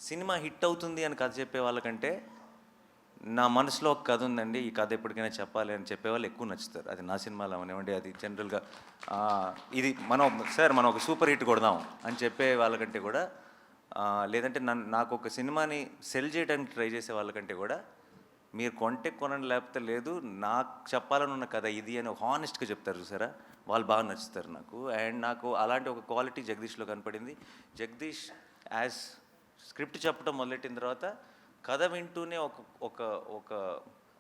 సినిమా హిట్ అవుతుంది అని కథ చెప్పే వాళ్ళకంటే నా మనసులో ఒక కథ ఉందండి, ఈ కథ ఎప్పటికైనా చెప్పాలి అని చెప్పేవాళ్ళు ఎక్కువ నచ్చుతారు. అది నా సినిమాలో అవనివ్వండి, అది జనరల్గా ఇది మనం ఒక సూపర్ హిట్ కొడదాం అని చెప్పే వాళ్ళకంటే కూడా, లేదంటే నాకు ఒక సినిమాని సెల్ చేయడానికి ట్రై చేసే వాళ్ళకంటే కూడా మీరు కొంటే కొనండి లేకపోతే లేదు, నాకు చెప్పాలని ఉన్న కథ ఇది అని ఒక హానెస్ట్గా చెప్తారు చూసారా, వాళ్ళు బాగా నచ్చుతారు నాకు. అండ్ నాకు అలాంటి ఒక క్వాలిటీ జగదీష్లో కనపడింది. జగదీష్ యాజ్ స్క్రిప్ట్ చెప్పడం మొదలెట్టిన తర్వాత కథ వింటూనే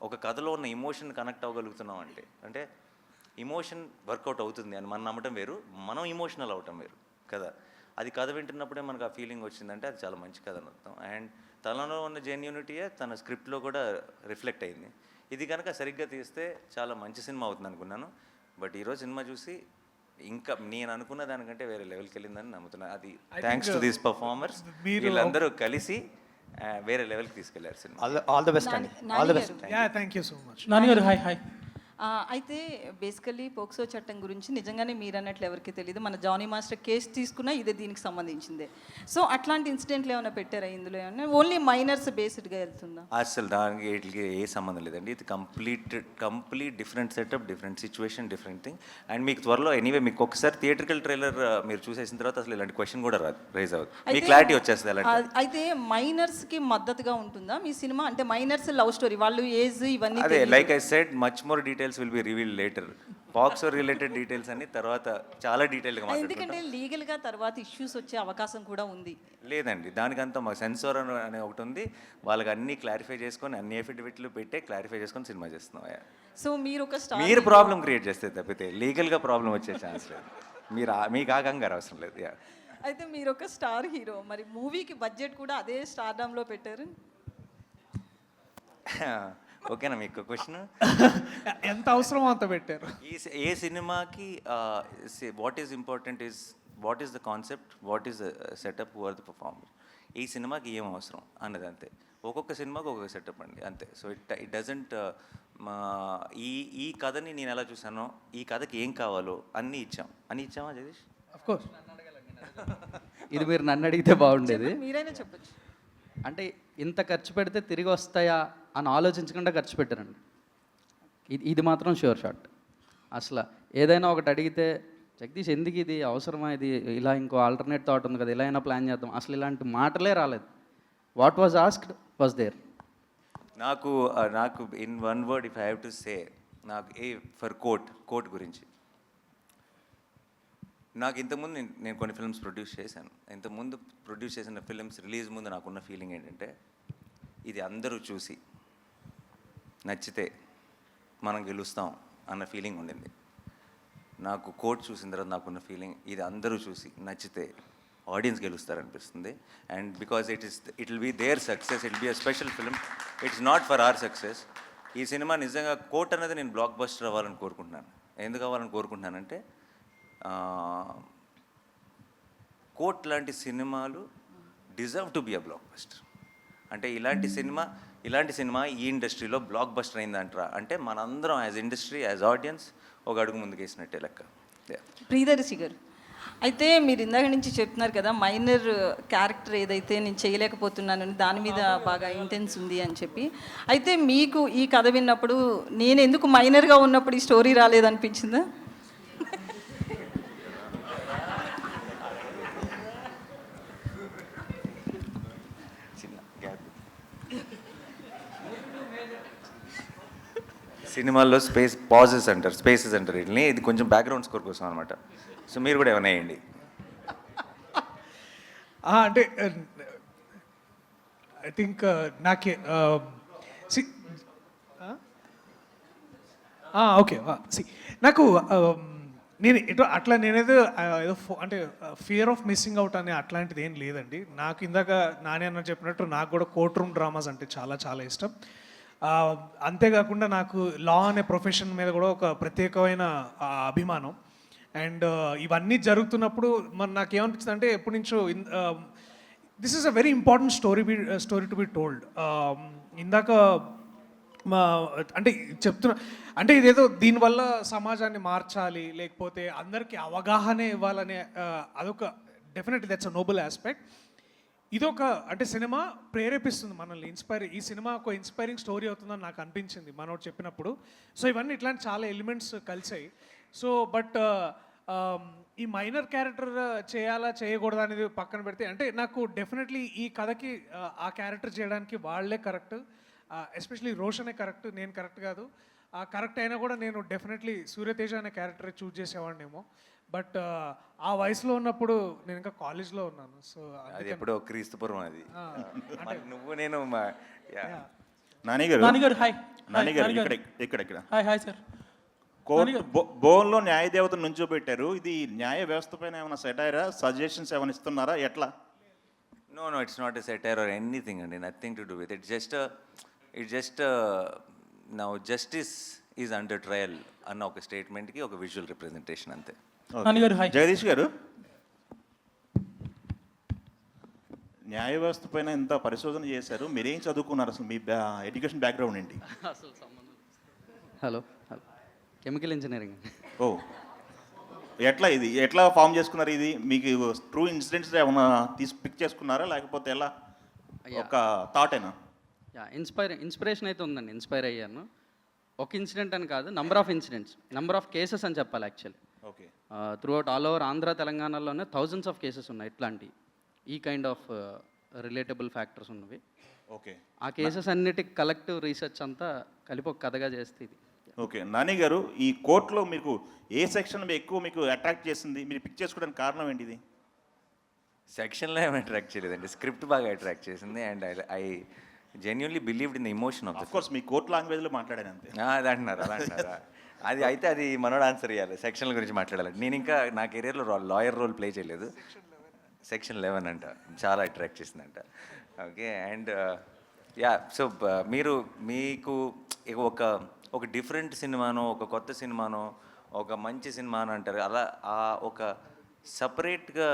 ఒక కథలో ఉన్న ఇమోషన్ కనెక్ట్ అవ్వగలుగుతున్నాం అంటే ఇమోషన్ వర్కౌట్ అవుతుంది అని మనం నమ్మటం వేరు, మనం ఇమోషనల్ అవటం వేరు కదా. అది కథ వింటున్నప్పుడే మనకు ఆ ఫీలింగ్ వచ్చిందంటే అది చాలా మంచి కథ అని అర్థం. అండ్ తనలో ఉన్న జెన్యూనిటీయే తన స్క్రిప్ట్లో కూడా రిఫ్లెక్ట్ అయింది. ఇది కనుక సరిగ్గా తీస్తే చాలా మంచి సినిమా అవుతుంది అనుకున్నాను. బట్ ఈరోజు సినిమా చూసి ఇంకా నేను అనుకున్న దానికంటే వేరే లెవెల్కి వెళ్ళిందని నమ్ముతున్నాను. అది థ్యాంక్స్ టు దీస్ పర్ఫార్మర్స్, వీళ్ళందరూ కలిసి వేరే లెవెల్కి తీసుకెళ్లారు సినిమా.
ఆల్ ద బెస్ట్ అండి, all the best.
Thank you so much.
నానిగారు హాయ్. అయితే బేసికలీ పోక్సో చట్టం గురించి నిజంగానే మీరు అన్నట్లు ఎవరికి తెలియదు. మన జానీ మాస్టర్ కేసు తీసుకున్నా ఇదే దీనికి సంబంధించిందే. సో అట్లాంటి ఇన్సిడెంట్లు ఏమైనా పెట్టారా ఇందులో? ఏమన్నా ఓన్లీ మైనర్స్ బేస్డ్గా వెళ్తుందా?
అసలు దానికి వీటికి ఏ సంబంధం లేదండి. ఇది complete different setup, different situation, different thing. And మీకు త్వరలో ఎనీవే మీకు ఒకసారి థియేట్రికల్ ట్రైలర్ మీరు చూసేసిన తర్వాత అసలు ఇలాంటి క్వశ్చన్ కూడా రాదు, రైజ్ అవ్వదు, మీ క్లారిటీ వచ్చేస్తుంది. అలాంటి
అయితే మైనర్స్కి మద్దతుగా ఉంటుందా మీ సినిమా? అంటే మైనర్స్ లవ్ స్టోరీ, వాళ్ళు ఏజ్ ఇవన్నీ
అదే like I said much more details will be revealed later. POCSO related details అన్ని తర్వాత చాలా డీటెయిల్గా మాట్లాడుకుంటాం.
ఎందుకంటే లీగల్గా తర్వాత ఇష్యూస్ వచ్చే అవకాశం కూడా ఉంది.
లేదండి, దానికంతా మాకు సెన్సార్ అనే ఒకటి ఉంది, వాళ్ళకి అన్ని క్లారిఫై చేసుకొని అన్ని ఎఫిడవిట్లు పెట్టే క్లారిఫై చేసుకొని సినిమా చేస్తున్నాం.
సో మీరు ఒక
మీరు ప్రాబ్లం క్రియేట్ చేస్తే తప్పితే లీగల్గా ప్రాబ్లం వచ్చే ఛాన్స్ లేదు. మీకు ఆ కంగారు అవసరం లేదు.
అయితే మీరు ఒక స్టార్ హీరో, మరి మూవీకి బడ్జెట్ కూడా అదే స్టార్డమ్లో పెట్టారు.
ఓకేనా మీకు క్వశ్చన్?
ఎంత అవసరమో అంత పెట్టారు.
ఏ సినిమాకి what is important is what is the concept, what is the setup, who are the performer. ఈ సినిమాకి ఏం అవసరం అన్నది అంతే. ఒక్కొక్క సినిమాకి ఒక్కొక్క సెటప్ అండి, అంతే. సో ఇట్ డజంట్ ఈ కథని నేను ఎలా చూసానో, ఈ కథకి ఏం కావాలో అన్నీ ఇచ్చామా జగదీష్?
అఫ్కోర్స్.
ఇది మీరు నన్ను అడిగితే బాగుండేది.
మీరైనా చెప్పచ్చు.
అంటే ఇంత ఖర్చు పెడితే తిరిగి వస్తాయా అని ఆలోచించకుండా ఖర్చు పెట్టారండి. ఇది మాత్రం షూర్ షాట్. అసలు ఏదైనా ఒకటి అడిగితే జగదీష్ ఎందుకు ఇది అవసరమా, ఇది ఇలా ఇంకో ఆల్టర్నేట్ థాట్ ఉంది కదా, ఇలా అయినా ప్లాన్ చేద్దాం, అసలు ఇలాంటి మాటలే రాలేదు. What was asked was there.
నాకు in one word if I have to say, నాకు ఫర్ కోట్ గురించి, నాకు ఇంతకుముందు నేను కొన్ని ఫిల్మ్స్ ప్రొడ్యూస్ చేశాను. ఇంతకుముందు ప్రొడ్యూస్ చేసిన ఫిల్మ్స్ రిలీజ్ ముందు నాకున్న ఫీలింగ్ ఏంటంటే, ఇది అందరూ చూసి నచ్చితే మనం గెలుస్తాం అన్న ఫీలింగ్ ఉండింది. నాకు కోట్ చూసిన తర్వాత నాకున్న ఫీలింగ్, ఇది అందరూ చూసి నచ్చితే ఆడియన్స్ గెలుస్తారనిపిస్తుంది. And because it will be their success, it will be a special film, it's not for our success. ఈ సినిమా నిజంగా కోట్ అనేది నేను బ్లాక్ బస్టర్ అవ్వాలని కోరుకుంటున్నాను. ఎందుకు అవ్వాలని కోరుకుంటున్నానంటే, కోట్ లాంటి సినిమాలు deserve to be a block buster. అంటే ఇలాంటి సినిమా ఈ ఇండస్ట్రీలో బ్లాక్ బస్టర్ అయిందంటారా అంటే, మనందరం యాజ్ ఇండస్ట్రీ, యాజ్ ఆడియన్స్ ఒక అడుగు ముందుకు వేసినట్టే లెక్క.
ప్రియదర్శి గారు, అయితే మీరు ఇందాక నుంచి చెప్తున్నారు కదా, మైనర్ క్యారెక్టర్ ఏదైతే నేను చేయలేకపోతున్నానని దాని మీద బాగా ఇంటెన్స్ ఉంది అని చెప్పి. అయితే మీకు ఈ కథ విన్నప్పుడు నేను ఎందుకు మైనర్గా ఉన్నప్పుడు ఈ స్టోరీ రాలేదనిపించిందా?
సినిమాల్లో స్పేసెస్ అంటారు వీటిని. ఇది కొంచెం బ్యాక్గ్రౌండ్ స్కోర్ కోసం అనమాట. సో మీరు కూడా ఏమైనా వేయండి.
అంటే ఐ థింక్ నాకే ఓకే నాకు నేను నేనేదో అంటే ఫియర్ ఆఫ్ మిస్సింగ్ అవుట్ అనే అట్లాంటిది ఏం లేదండి. నాకు ఇందాక నాని అన్న చెప్పినట్టు నాకు కూడా కోర్ట్ రూమ్ డ్రామాస్ అంటే చాలా చాలా ఇష్టం. అంతేకాకుండా నాకు లా అనే ప్రొఫెషన్ మీద కూడా ఒక ప్రత్యేకమైన అభిమానం. అండ్ ఇవన్నీ జరుగుతున్నప్పుడు మరి నాకేమనిపించింది అంటే, ఎప్పటి నుంచో this is a very important story to be told. ఇందాక అంటే చెప్తున్నా అంటే ఇదేదో దీనివల్ల సమాజాన్ని మార్చాలి, లేకపోతే అందరికీ అవగాహన ఇవ్వాలనే అదొక definitely that's a noble aspect. ఇదొక అంటే సినిమా ప్రేరేపిస్తుంది మనల్ని, ఈ సినిమా ఒక ఇన్స్పైరింగ్ స్టోరీ అవుతుందని నాకు అనిపించింది మనోడు చెప్పినప్పుడు. సో ఇవన్నీ ఇట్లాంటి చాలా ఎలిమెంట్స్ కలిసాయి. సో బట్ ఈ మైనర్ క్యారెక్టర్ చేయాలా చేయకూడదా అనేది పక్కన పెడితే, అంటే నాకు డెఫినెట్లీ ఈ కథకి ఆ క్యారెక్టర్ చేయడానికి వాళ్ళే కరెక్ట్, ఎస్పెషలీ రోషనే కరెక్ట్, నేను కరెక్ట్ కాదు. కరెక్ట్ అయినా కూడా నేను డెఫినెట్లీ సూర్యతేజ అనే క్యారెక్టర్ చూస్ చేసేవాడినేమో. బట్ ఆ వయసులో ఉన్నప్పుడు నేను ఇంకా కాలేజ్లో ఉన్నాను. సో
అది ఎప్పుడో క్రీస్తుపురం అది. నువ్వు నేను
నానిగారు హాయ్. ఇక్కడ హాయ్ సార్. కోర్టు బోన్లో న్యాయదేవతను నుంచోబెట్టారు. ఇది న్యాయ వ్యవస్థ పైన ఏమైనా సెటైరా, సజెషన్స్ ఏమైనా ఇస్తున్నారా, ఎట్లా?
No, it's not a satire or anything, and nothing to do with it. It's just now justice is under trial అన్న ఒక స్టేట్మెంట్కి ఒక విజువల్ రిప్రజెంటేషన్ అంతే.
జగదీష్ గారు, న్యాయ వ్యవస్థ పైన ఇంత పరిశోధన చేశారు, మీరేం చదువుకున్నారు, అసలు మీ ఎడ్యుకేషన్ బ్యాక్గ్రౌండ్ ఏంటి?
అసలు హలో కెమికల్ ఇంజనీరింగ్.
ఓ, ఎట్లా ఫామ్ చేసుకున్నారు? ఇది మీకు ట్రూ ఇన్సిడెంట్స్ ఏమైనా పిక్ చేసుకున్నారా, లేకపోతే ఎలా ఒక థాటేనా?
ఇన్స్పిరేషన్ అయితే ఉందండి, ఇన్స్పైర్ అయ్యాను. ఒక ఇన్సిడెంట్ అని కాదు, నంబర్ ఆఫ్ కేసెస్ అని చెప్పాలి actually.
Okay.
Through out all over Andhra తెలంగాణలోనే థౌజండ్స్ ఆఫ్ కేసెస్ ఉన్నాయి ఇట్లాంటి ఈ కైండ్ ఆఫ్ రిలేటబుల్ ఫ్యాక్టర్స్ ఉన్నవి.
ఓకే.
ఆ కేసెస్ అన్నిటికి కలెక్టివ్ రీసెర్చ్ అంతా కలిపి ఒక కథగా చేస్తే ఇది.
ఓకే. నాని గారు, ఈ కోర్టులో మీకు ఏ సెక్షన్ ఎక్కువ అట్రాక్ట్ చేసింది, మీరు పిక్ చేసుకోవడానికి కారణం ఏంటిది?
సెక్షన్లో ఏమి అట్రాక్ట్ చేయలేదండి, స్క్రిప్ట్ బాగా అట్రాక్ట్ చేసింది. And I genuinely believed in the emotion of the
course. Me court లాంగ్వేజ్లో మాట్లాడాను అంతే.
అది అంటున్నారు. అది మనోడు ఆన్సర్ ఇవ్వాలి, సెక్షన్ల గురించి మాట్లాడాలి. నేను ఇంకా నా కెరీర్లో లాయర్ రోల్ ప్లే చేయలేదు. సెక్షన్ 11 అంట చాలా అట్రాక్ట్ చేసిందంట. ఓకే. అండ్ సో మీకు ఒక డిఫరెంట్ సినిమానో, ఒక కొత్త సినిమానో, ఒక మంచి సినిమానో అంటారు, అలా ఒక సపరేట్గా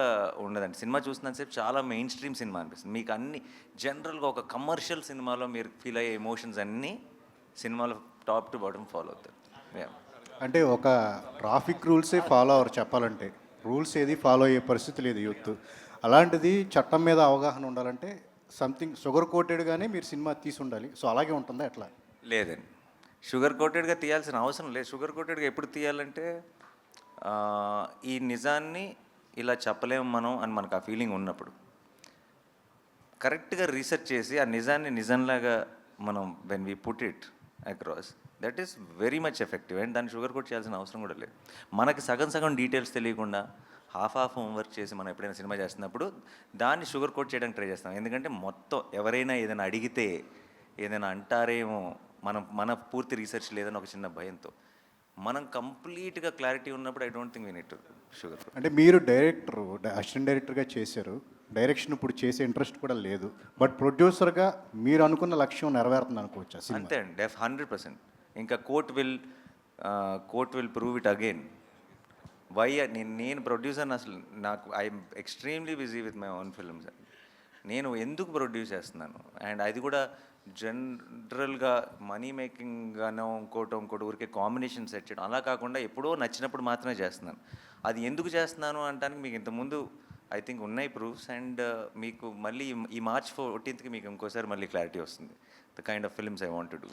ఉండదండి. సినిమా చూసినంతసేపు చాలా మెయిన్ స్ట్రీమ్ సినిమా అనిపిస్తుంది. మీకు అన్ని జనరల్గా ఒక కమర్షియల్ సినిమాలో మీరు ఫీల్ అయ్యే ఎమోషన్స్ అన్నీ సినిమాలో టాప్ టు బాటమ్ ఫాలో అవుతారు.
అంటే ఒక ట్రాఫిక్ రూల్సే ఫాలో అవ్వరు చెప్పాలంటే, రూల్స్ ఏది ఫాలో అయ్యే పరిస్థితి లేదు యూత్. అలాంటిది చట్టం మీద అవగాహన ఉండాలంటే సంథింగ్ షుగర్ కోటెడ్గానే మీరు సినిమా తీసి ఉండాలి, సో అలాగే ఉంటుందా ఎట్లా?
లేదండి, షుగర్ కోటెడ్గా తీయాల్సిన అవసరం లేదు. షుగర్ కోటెడ్గా ఎప్పుడు తీయాలంటే ఈ నిజాన్ని ఇలా చెప్పలేము మనం అని మనకు ఆ ఫీలింగ్ ఉన్నప్పుడు కరెక్ట్గా రీసెర్చ్ చేసి ఆ నిజాన్ని నిజంలాగా మనం when we put it across, that is very much effective. And దాన్ని షుగర్ కోట్ చేయాల్సిన అవసరం కూడా లేదు. మనకి సగం డీటెయిల్స్ తెలియకుండా హాఫ్ హోంవర్క్ చేసి మనం ఎప్పుడైనా సినిమా చేస్తున్నప్పుడు దాన్ని షుగర్ కోట్ చేయడానికి ట్రై చేస్తాం. ఎందుకంటే మొత్తం ఎవరైనా ఏదైనా అడిగితే ఏదైనా అంటారేమో, మన పూర్తి రీసెర్చ్ లేదని ఒక చిన్న భయంతో. మనం కంప్లీట్గా క్లారిటీ ఉన్నప్పుడు I don't think we need to sugar coat.
అంటే మీరు డైరెక్టర్, అసిస్టెంట్ డైరెక్టర్గా చేశారు, డైరెక్షన్ ఇప్పుడు చేసే ఇంట్రెస్ట్ కూడా లేదు, బట్ ప్రొడ్యూసర్గా మీరు అనుకున్న లక్ష్యం నెరవేరుతుంది అనుకోవచ్చా సినిమా?
అంతే అండి, 100%. ఇంకా court will prove it again. Why నేను ప్రొడ్యూసర్ని అసలు నాకు I'm extremely busy with my own films. నేను ఎందుకు ప్రొడ్యూస్ చేస్తున్నాను, అండ్ అది కూడా జనరల్గా మనీ మేకింగ్గానో ఇంకోటి ఊరికే కాంబినేషన్ సెట్ చేయడం అలా కాకుండా ఎప్పుడో నచ్చినప్పుడు మాత్రమే చేస్తున్నాను. అది ఎందుకు చేస్తున్నాను అంటానికి మీకు ఇంతకుముందు ఐ థింక్ ఉన్నాయి ప్రూఫ్స్. అండ్ మీకు మళ్ళీ ఈ March 14th మీకు ఇంకోసారి మళ్ళీ క్లారిటీ వస్తుంది the kind of films I want to do.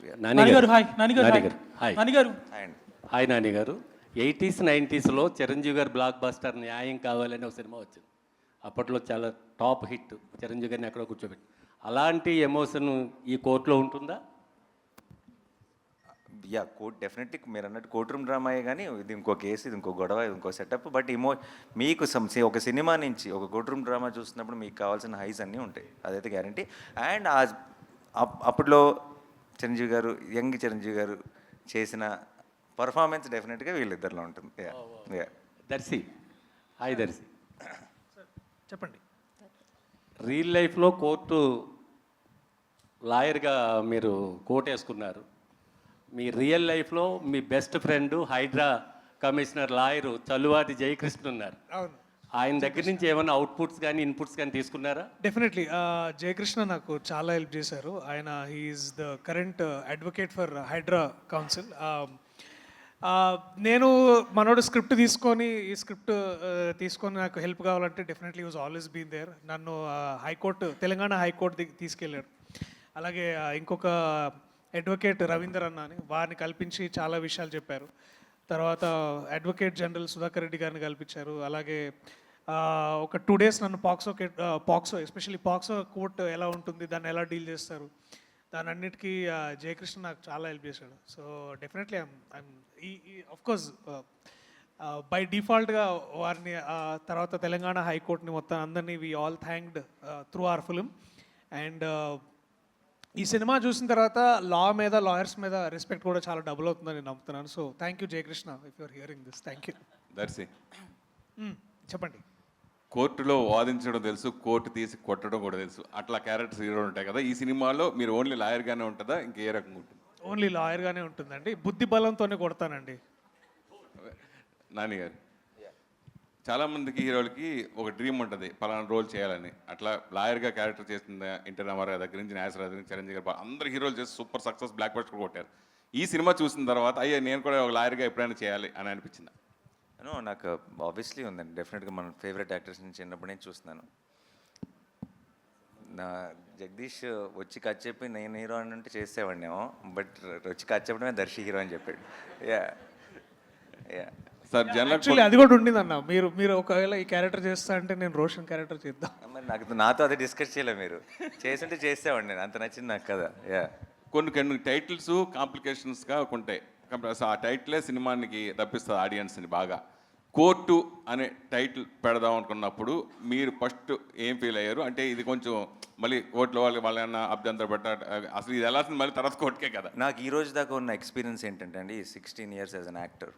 Hi Nani గారు. 80s 90sలో చిరంజీవి గారు బ్లాక్ బస్టర్ న్యాయం కావాలని ఒక సినిమా వచ్చింది. అప్పట్లో చాలా టాప్ హిట్. చిరంజీవి గారిని ఎక్కడో కూర్చోబెట్టి అలాంటి ఎమోషన్ ఈ కోర్టులో ఉంటుందా?
యా, కోర్ట్ డెఫినెట్లీ మీరు అన్నట్టు కోర్ట్ రూమ్ డ్రామాయే, కానీ ఇది ఇంకో కేసు, ఇది ఇంకో గొడవ, ఇది ఇంకో సెటప్. బట్ మీకు ఒక సినిమా నుంచి ఒక కోర్ట్ రూమ్ డ్రామా చూస్తున్నప్పుడు మీకు కావాల్సిన హైస్ అన్నీ ఉంటాయి, అదైతే గ్యారంటీ. అండ్ అప్పట్లో యంగ్ చిరంజీవి గారు చేసిన పర్ఫార్మెన్స్ డెఫినెట్గా వీళ్ళిద్దరిలో ఉంటుంది.
దర్శి, హాయ్ దర్శి.
చెప్పండి.
రియల్ లైఫ్లో కోర్టు లాయర్గా మీరు కోర్టు వేసుకున్నారు. మీ రియల్ లైఫ్లో మీ best friend Hydraa commissioner lawyer Challuvati Jayakrishna ఉన్నారు.
అవును.
ఆయన దగ్గర నుంచి ఏమైనా అవుట్పుట్స్ కానీ ఇన్పుట్స్ కానీ తీసుకున్నారా?
డెఫినెట్లీ జయకృష్ణ నాకు చాలా హెల్ప్ చేశారు. ఆయన he's the current advocate for Hydraa council. నేను మనోడు స్క్రిప్ట్ తీసుకొని ఈ స్క్రిప్ట్ తీసుకొని నాకు హెల్ప్ కావాలంటే definitely was always been there. నన్ను తెలంగాణ హైకోర్టు తీసుకెళ్ళాడు. అలాగే ఇంకొక అడ్వకేట్ రవీందర్ అన్న అని వారిని కల్పించి చాలా విషయాలు చెప్పారు. తర్వాత అడ్వకేట్ జనరల్ సుధాకర్ రెడ్డి గారిని కల్పించారు. అలాగే ఒక 2 days నన్ను పాక్సో ఎస్పెషల్లీ పాక్సో కోర్టు ఎలా ఉంటుంది, దాన్ని ఎలా డీల్ చేస్తారు, దాని అన్నిటికీ జయకృష్ణ నాకు చాలా హెల్ప్ చేశాడు. So definitely of course by డిఫాల్ట్గా వారిని తర్వాత తెలంగాణ హైకోర్టుని మొత్తం అందరినీ we all thanked through our film. And ఈ సినిమా చూసిన తర్వాత లా మీద, లాయర్స్ మీద రెస్పెక్ట్ కూడా చాలా డబుల్ అవుతుందని నేను నమ్ముతున్నాను. So thank you Jayakrishna, if you're hearing this. Thank you.
Darshi,
చెప్పండి.
కోర్టులో వాదించడం తెలుసు, కోర్టు తీసి కొట్టడం కూడా తెలుసు, అట్లా క్యారెక్టర్స్ హీరో ఉంటాయి కదా. ఈ సినిమాలో మీరు ఓన్లీ లాయర్గానే ఉంటుందా, ఇంకే రకంగా ఉంటుంది?
ఓన్లీ లాయర్గానే ఉంటుందండి. బుద్ధి బలంతోనే కొడతానండి.
నానిగారు, చాలామందికి హీరోలకి ఒక డ్రీమ్ ఉంటుంది పలానా రోల్ చేయాలని. అట్లా లాయర్గా క్యారెక్టర్ చేసిన ఎన్టీ రామారావు దగ్గర నుంచి నాగేశ్వరరావు దగ్గర నుంచి చిరంజీవి గారు అందరు హీరోలు చేసి సూపర్ సక్సెస్ బ్లాక్ బస్టర్ కొట్టారు. ఈ సినిమా చూసిన తర్వాత అయ్యా నేను కూడా ఒక లాయర్గా ఎప్పుడైనా చేయాలి అని అనిపించింది?
నాకు ఆబ్వియస్లీ ఉందండి. డెఫినెట్గా మన ఫేవరెట్ యాక్టర్స్ నుంచి చిన్నప్పటి నుంచి చూస్తున్నాను. నా జగదీష్ వచ్చి కథ చెప్పి నేను హీరో అని అంటే చేసేవాడినేమో, బట్ వచ్చి కథ చెప్పడమే దర్శి హీరో అని చెప్పాడు.
సార్
యాక్చువల్లీ అది కూడా ఉండిందన్న. మీరు ఒకవేళ ఈ క్యారెక్టర్ చేస్తా అంటే నేను రోషన్ క్యారెక్టర్ చేద్దాం.
మరి నాతో అదే డిస్కస్ చేయలేదు. మీరు చేస్తుంటే చేసేవాడిని, నేను అంత నచ్చింది నాకు కదా.
కొన్ని టైటిల్స్ కాంప్లికేషన్స్గా ఉంటాయి. ఆ టైటిలే సినిమానికి రప్పిస్తుంది ఆడియన్స్ని బాగా. కోర్టు అనే టైటిల్ పెడదాం అనుకున్నప్పుడు మీరు ఫస్ట్ ఏం ఫీల్ అయ్యారు? అంటే ఇది కొంచెం మళ్ళీ కోర్టులో వాళ్ళేమన్నా అభ్యంతరం పెట్ట, అసలు ఇది ఎలా మళ్ళీ తర్వాత కోర్టుకే కదా.
నాకు ఈ రోజు దాకా ఉన్న ఎక్స్పీరియన్స్ ఏంటంటే అండి, 16 years as an actor.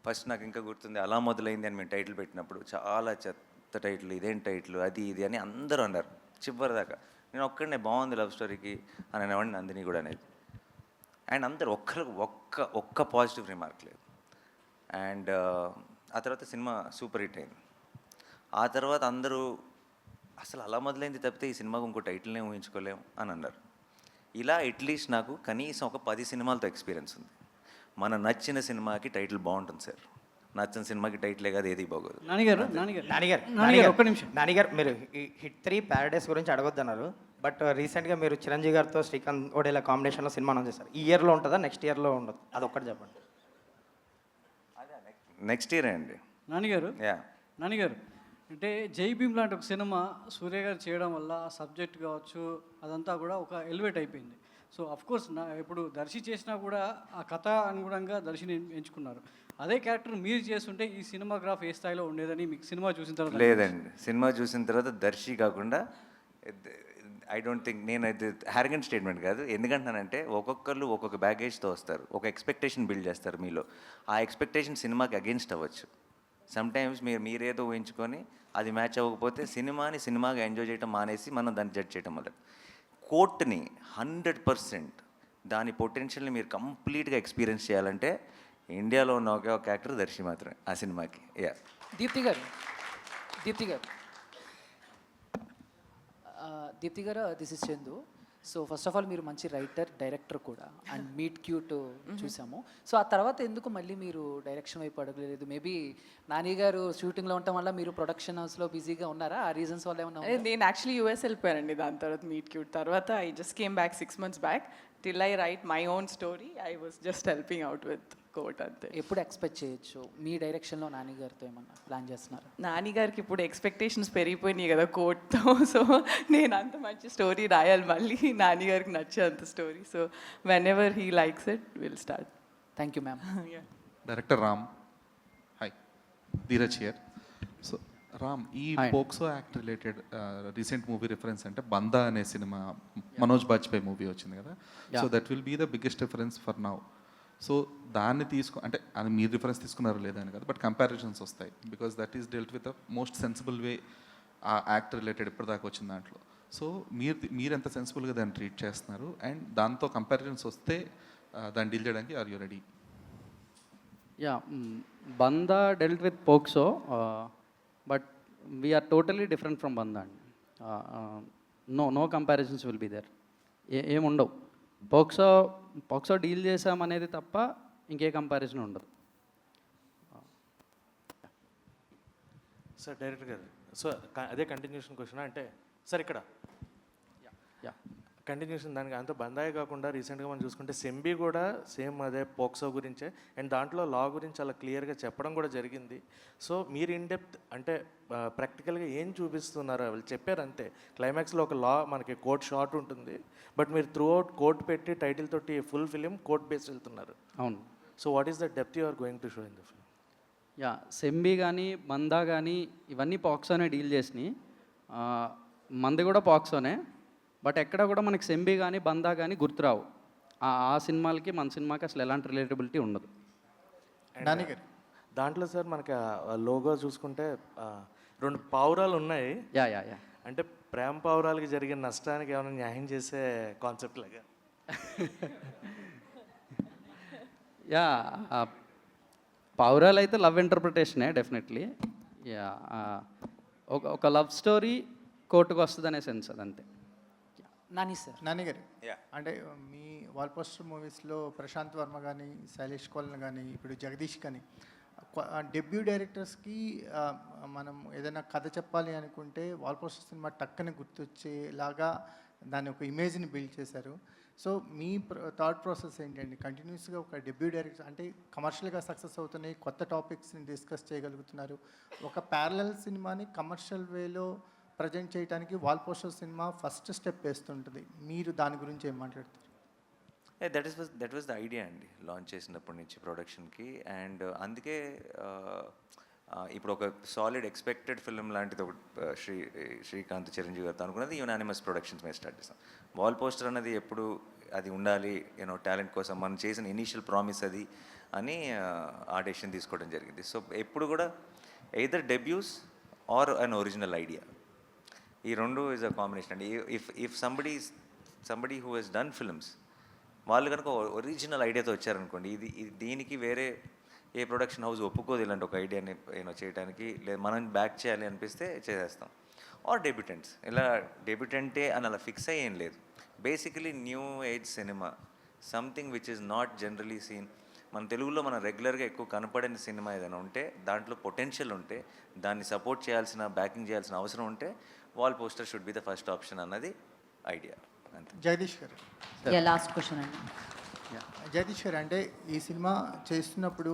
First నాకు ఇంకా గుర్తుంది, అలా మొదలైంది అని మేము టైటిల్ పెట్టినప్పుడు చాలా చెత్త టైటిల్, ఇదేం టైటిల్, అది ఇది అని అందరూ అన్నారు చివరి దాకా. నేను ఒక్కడనే బాగుంది లవ్ స్టోరీకి అని అనేవాడిని, నందిని కూడా అనేది. అండ్ అందరు ఒక్క పాజిటివ్ రిమార్క్ లేదు. అండ్ ఆ తర్వాత సినిమా సూపర్ హిట్ అయింది. ఆ తర్వాత అందరూ అసలు అలా మొదలైంది తప్పితే ఈ సినిమాకు ఇంకో టైటిల్నే ఊహించుకోలేము అని అన్నారు. ఇలా అట్లీస్ట్ నాకు కనీసం ఒక 10 సినిమాలతో ఎక్స్పీరియన్స్ ఉంది. మన నచ్చిన సినిమాకి టైటిల్ బాగుంటుంది సార్, నచ్చని సినిమాకి టైటిలే కాదు ఏది బాగోదు.
నానిగారు ఒక్క నిమిషం.
నానిగారు మీరు హిట్ 3 ప్యారడైస్ గురించి అడగొద్దన్నారు, బట్ రీసెంట్గా మీరు చిరంజీవి గారితో శ్రీకాంత్ ఓడేలా కాంబినేషన్లో సినిమా అనౌన్స్ చేశారు. ఈ ఇయర్లో ఉంటుందా, నెక్స్ట్ ఇయర్లో ఉండదు? అదొక్కటి చెప్పండి.
నెక్స్ట్ ఇయర్ అండి.
నానిగారు
యా,
నానిగారు అంటే జై భీమ్ లాంటి ఒక సినిమా సూర్య గారు చేయడం వల్ల ఆ సబ్జెక్ట్ కావచ్చు అదంతా కూడా ఒక ఎలివేట్ అయిపోయింది. సో అఫ్కోర్స్ ఇప్పుడు దర్శి చేసినా కూడా ఆ కథ అనుగుణంగా దర్శిని ఎంచుకున్నారు. అదే క్యారెక్టర్ మీరు చేస్తుంటే ఈ సినిమాగ్రాఫ్ ఏ స్థాయిలో ఉండేదని మీకు సినిమా చూసిన తర్వాత
లేదండి. సినిమా చూసిన తర్వాత దర్శి కాకుండా ఐ డోంట్ థింక్, నేను అది హ్యారగెంట్ స్టేట్మెంట్ కాదు. ఎందుకంటానంటే ఒక్కొక్కరు ఒక్కొక్క బ్యాగేజ్తో వస్తారు, ఒక ఎక్స్పెక్టేషన్ బిల్డ్ చేస్తారు మీలో. ఆ ఎక్స్పెక్టేషన్ సినిమాకి అగెన్స్ట్ అవ్వచ్చు. సమ్టైమ్స్ మీరేదో ఊహించుకొని అది మ్యాచ్ అవ్వకపోతే సినిమాగా ఎంజాయ్ చేయడం మానేసి మనం దాన్ని జడ్జ్ చేయడం మొదలు. కోర్ట్ని 100% దాని పొటెన్షియల్ని మీరు కంప్లీట్గా ఎక్స్పీరియన్స్ చేయాలంటే ఇండియాలో ఉన్న ఒకే ఒక యాక్టర్ దర్శి మాత్రమే ఆ సినిమాకి. యా,
దీప్తి గారు this is Chandu. So first of all మీరు మంచి రైటర్, డైరెక్టర్ కూడా, అండ్ మీట్ క్యూట్ చూసాము. సో ఆ తర్వాత ఎందుకు మళ్ళీ మీరు డైరెక్షన్ వైపు అడగలేదు? మేబీ నాని గారు షూటింగ్లో ఉండటం వల్ల మీరు ప్రొడక్షన్ హౌస్లో బిజీగా ఉన్నారా? ఆ రీజన్స్ వల్ల ఏమన్నా?
నేను యాక్చువల్లీ యూఎస్ వెళ్ళిపోయానండి దాని తర్వాత మీట్ క్యూట్ తర్వాత. I just came back 6 months back. Till I write my own story I was just helping out with court అంతే.
ఎప్పుడు ఎక్స్పెక్ట్ చేయొచ్చు మీ డైరెక్షన్లో నాని గారితో ఏమన్నా ప్లాన్ చేస్తున్నారు?
నాని గారికి ఇప్పుడు ఎక్స్పెక్టేషన్స్ పెరిగిపోయినాయి కదా కోట్తో. సో నేను అంత మంచి స్టోరీ రాయాలి మళ్ళీ, నాని గారికి నచ్చే అంత story. So whenever he likes it will start.
Thank you ma'am.
Director Ram, hi, Dheeraj here. So Ram, ఈ POCSO act related recent movie reference అంటే బందా అనే సినిమా, మనోజ్ బాజ్పేయి మూవీ వచ్చింది కదా. So that will be the biggest reference for now. So దాన్ని అంటే అది మీరు రిఫరెన్స్ తీసుకున్నారో లేదా అని కదా, బట్ కంపారిజన్స్ వస్తాయి because that is dealt with the most sensible వే ఆ యాక్ట్ రిలేటెడ్ ఇప్పటిదాకా వచ్చిన దాంట్లో. సో మీరు ఎంత సెన్సిబుల్గా దాన్ని ట్రీట్ చేస్తున్నారు, అండ్ దాంతో కంపారిజన్స్ వస్తే దాన్ని డీల్ చేయడానికి are you ready?
Yeah, Banda dealt with POCSO, but we are totally different from Banda అండి. No comparisons will be there. ఏముండవు. పోక్సో డీల్ చేసామనేది తప్ప ఇంకే కంపారిజన్ ఉండదు.
సార్ డైరెక్టర్ గారు, సో అదే కంటిన్యూషన్ క్వశ్చన్ అంటే సార్ ఇక్కడ
యా
కంటిన్యూషన్ దానికి అంత బందాయి కాకుండా రీసెంట్గా మనం చూసుకుంటే సెంబీ కూడా సేమ్ అదే పోక్సో గురించే, అండ్ దాంట్లో లా గురించి చాలా క్లియర్గా చెప్పడం కూడా జరిగింది. సో మీరు ఇన్ డెప్త్ అంటే ప్రాక్టికల్గా ఏం చూపిస్తున్నారు వాళ్ళు చెప్పారు అంతే. క్లైమాక్స్లో ఒక లా మనకి కోర్ట్ షార్ట్ ఉంటుంది, బట్ మీరు త్రూ అవుట్ కోర్ట్ పెట్టి టైటిల్ తోటి ఫుల్ ఫిలిం కోర్ట్ బేస్ వెళ్తున్నారు.
అవును.
So what is the depth you are going to show in the film?
Yeah, సెంబీ కానీ బందా కానీ ఇవన్నీ పాక్సోనే డీల్ చేసినాయి. మంది కూడా పాక్సోనే, బట్ ఎక్కడ కూడా మనకి సెంబీ కానీ బందా కానీ గుర్తురావు. ఆ సినిమాలకి మన సినిమాకి అసలు ఎలాంటి రిలేటబిలిటీ ఉండదు.
దాంట్లో సార్ మనకి లోగో చూసుకుంటే 2 పావురాలు ఉన్నాయి.
యా యా యా
అంటే ప్రేమ పావురాలకి జరిగిన నష్టానికి ఏమైనా న్యాయం చేసే కాన్సెప్ట్ లాగా.
యా, పావురాలు అయితే లవ్ ఇంటర్ప్రిటేషనే డెఫినెట్లీ. యా, ఒక లవ్ స్టోరీ కోర్టుకు వస్తుంది అనే సెన్స్ అదంతే.
నాని గారు, అంటే మీ వాల్ పోస్టర్ మూవీస్లో ప్రశాంత్ వర్మ కానీ, శైలేష్ కోలన్ కానీ, ఇప్పుడు జగదీష్ కానీ, డెబ్యూ డైరెక్టర్స్కి మనం ఏదైనా కథ చెప్పాలి అనుకుంటే వాల్ పోస్టర్ సినిమా టక్కని గుర్తొచ్చేలాగా దాని ఒక ఇమేజ్ని బిల్డ్ చేశారు. సో మీ థాట్ ప్రాసెస్ ఏంటండి? కంటిన్యూస్గా ఒక డెబ్యూ డైరెక్టర్ అంటే కమర్షియల్గా సక్సెస్ అవుతున్నాయి, కొత్త టాపిక్స్ని డిస్కస్ చేయగలుగుతున్నారు. ఒక ప్యారలల్ సినిమాని కమర్షియల్ వేలో ప్రజెంట్ చేయడానికి wall poster cinema first step వేస్తుంటుంది. మీరు దాని గురించి ఏం మాట్లాడతారు?
దట్ వాజ్ ద ఐడియా అండి లాంచ్ చేసినప్పటి నుంచి ప్రొడక్షన్కి. అండ్ అందుకే ఇప్పుడు ఒక సాలిడ్ ఎక్స్పెక్టెడ్ ఫిల్మ్ లాంటిది ఒకటి శ్రీకాంత్ చిరంజీవి గారితో అనుకున్నది యునానిమస్ ప్రొడక్షన్స్ మీద స్టార్ట్ చేసాం. వాల్ పోస్టర్ అన్నది ఎప్పుడు అది ఉండాలి, టాలెంట్ కోసం మనం చేసిన ఇనీషియల్ ప్రామిస్ అది అని ఆ డెసిషన్ తీసుకోవడం జరిగింది. సో ఎప్పుడు కూడా either debuts or an original idea, ఈ రెండు ఈజ్ అ కాంబినేషన్ అండి. If somebody who he's done films వాళ్ళు కనుక ఒరిజినల్ ఐడియాతో వచ్చారనుకోండి, ఇది దీనికి వేరే ఏ ప్రొడక్షన్ హౌస్ ఒప్పుకోదు ఇలాంటి ఒక ఐడియాని చేయడానికి, లేదా మనం బ్యాక్ చేయాలి అనిపిస్తే చేసేస్తాం. ఆర్ డెబ్యూటెంట్స్, ఇలా డెబ్యూటెంటే అని అలా ఫిక్స్ అయ్యి ఏం లేదు. బేసికలీ న్యూ ఏజ్ సినిమా, something which is not generally seen. మన తెలుగులో మనం రెగ్యులర్గా ఎక్కువ కనపడని సినిమా ఏదైనా ఉంటే, దాంట్లో పొటెన్షియల్ ఉంటే, దాన్ని సపోర్ట్ చేయాల్సిన, బ్యాకింగ్ చేయాల్సిన అవసరం ఉంటే wall poster should be the first option అన్నది ఐడియా అంతే.
జగదీష్ గారు,
లాస్ట్ క్వశ్చన్ అండి.
జగదీష్ గారు, అంటే ఈ సినిమా చేస్తున్నప్పుడు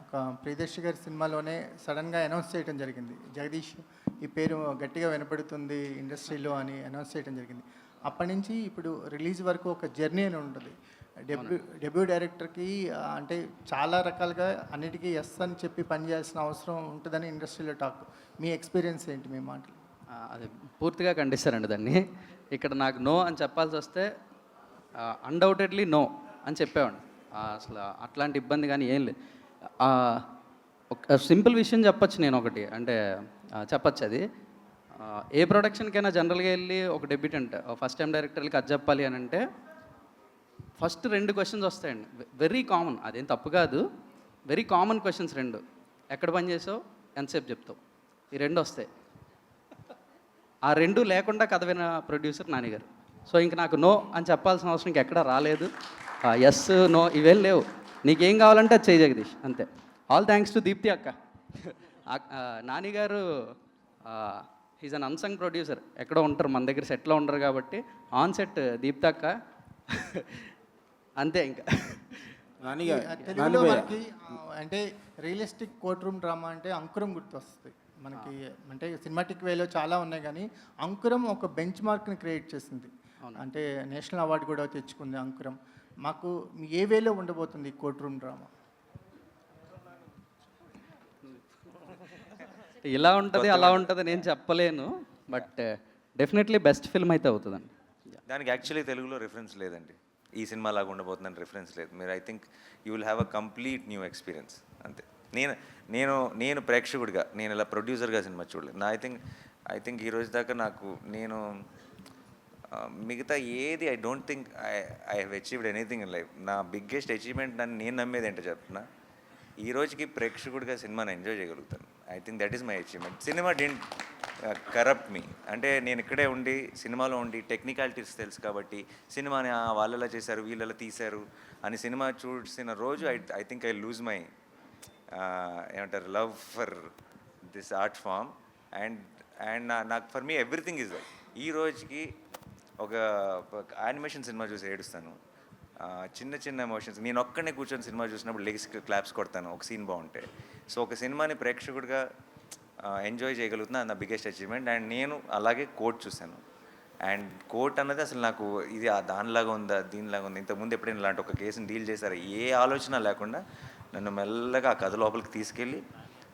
ఒక ప్రియదర్శి గారి సినిమాలోనే సడన్గా అనౌన్స్ చేయడం జరిగింది, జగదీష్ ఈ పేరు గట్టిగా వినపడుతుంది ఇండస్ట్రీలో అని అనౌన్స్ చేయడం జరిగింది. అప్పటి నుంచి ఇప్పుడు రిలీజ్ వరకు ఒక జర్నీ అని ఉంటుంది. డెబ్యూ డైరెక్టర్కి అంటే చాలా రకాలుగా అన్నిటికీ ఎస్ అని చెప్పి పనిచేయాల్సిన అవసరం ఉంటుందని ఇండస్ట్రీలో టాక్. మీ ఎక్స్పీరియన్స్ ఏంటి, మీ మాటలు?
అది పూర్తిగా ఖండిస్తారండి దాన్ని. ఇక్కడ నాకు నో అని చెప్పాల్సి వస్తే అన్డౌటెడ్లీ నో అని చెప్పేవాడిని. అసలు అట్లాంటి ఇబ్బంది కానీ ఏం లేదు. ఒక సింపుల్ విషయం చెప్పచ్చు నేను ఒకటి, అంటే చెప్పచ్చు అది. ఏ ప్రొడక్షన్కైనా జనరల్గా వెళ్ళి ఒక డెబ్యూటెంట్ ఫస్ట్ టైం డైరెక్టర్లకి అది చెప్పాలి అని అంటే ఫస్ట్ 2 క్వశ్చన్స్ వస్తాయండి. వెరీ కామన్, అదేం తప్పు కాదు, వెరీ కామన్ క్వశ్చన్స్ 2. ఎక్కడ పని చేసావు, ఎంతసేపు చెప్తావు, ఈ 2 వస్తాయి. ఆ 2 లేకుండా కథ విన ప్రొడ్యూసర్ నానిగారు. సో ఇంక నాకు నో అని చెప్పాల్సిన అవసరం ఇంకెక్కడా రాలేదు. ఎస్ నో ఇవేం లేవు, నీకేం కావాలంటే అది చేయి జగదీష్, అంతే. ఆల్ థ్యాంక్స్ టు దీప్తి అక్క. నానిగారు హీజ్ అన్ అన్సంగ్ ప్రొడ్యూసర్, ఎక్కడో ఉంటారు, మన దగ్గర సెట్లో ఉండరు కాబట్టి ఆన్ సెట్ దీప్తి అక్క అంతే. ఇంకా
తెలుగులో మనకి అంటే రియలిస్టిక్ కోర్ట్ రూమ్ డ్రామా అంటే అంకురం గుర్తొస్తుంది మనకి. అంటే సినిమాటిక్ వేలో చాలా ఉన్నాయి, కానీ అంకురం ఒక బెంచ్ మార్క్ని క్రియేట్ చేసింది. అంటే నేషనల్ అవార్డు కూడా తెచ్చుకుంది అంకురం. మాకు ఏ వేలో ఉండబోతుంది ఈ కోర్ట్ రూమ్ డ్రామా?
ఇలా ఉంటుంది అలా ఉంటుంది నేను చెప్పలేను, బట్ డెఫినెట్లీ బెస్ట్ ఫిల్మ్ అయితే అవుతుందండి.
దానికి యాక్చువల్లీ తెలుగులో రిఫరెన్స్ లేదండి. ఈ సినిమా లాగా ఉండబోతుందని రిఫరెన్స్ లేదు. మీరు I think you will have a complete new experience అంతే. నేను ప్రేక్షకుడిగా, నేను ఇలా ప్రొడ్యూసర్గా సినిమా చూడలేదు. ఐ థింక్ ఈ రోజు దాకా నేను మిగతా ఏది I don't think I have achieved anything in life. నా బిగ్గెస్ట్ అచీవ్మెంట్ నేను నమ్మేది ఏంటో చెప్తున్నా, ఈ రోజుకి ప్రేక్షకుడిగా సినిమాని ఎంజాయ్ చేయగలుగుతాను. I think that is my achievement. Cinema didn't corrupt me. అంటే నేను ఇక్కడే ఉండి సినిమాలో ఉండి టెక్నికాలిటీస్ తెలుసు కాబట్టి సినిమాని వాళ్ళు ఎలా చేశారు, వీళ్ళు ఎలా తీశారు అని సినిమా చూసిన రోజు I think I lose my ఏమంటారు love for this art form. And నాకు for me everything is like. ఈ రోజుకి ఒక యానిమేషన్ సినిమా చూసి ఏడుస్తాను, చిన్న చిన్న ఎమోషన్స్. నేను ఒక్కనే కూర్చొని సినిమా చూసినప్పుడు లెగ్స్ క్లాప్స్ కొడతాను ఒక సీన్ బాగుంటే. సో ఒక సినిమాని ప్రేక్షకుడిగా ఎంజాయ్ చేయగలుగుతున్నా, నా బిగ్గెస్ట్ అచీవ్మెంట్. అండ్ నేను అలాగే కోర్ట్ చూశాను. అండ్ కోర్ట్ అన్నది అసలు నాకు ఇది దానిలాగా ఉందా, దీనిలాగా ఉంది, ఇంతకుముందు ఎప్పుడైనా ఇలాంటి ఒక కేసుని డీల్ చేశారా, ఏ ఆలోచన లేకుండా నన్ను మెల్లగా ఆ కథ లోపలికి తీసుకెళ్ళి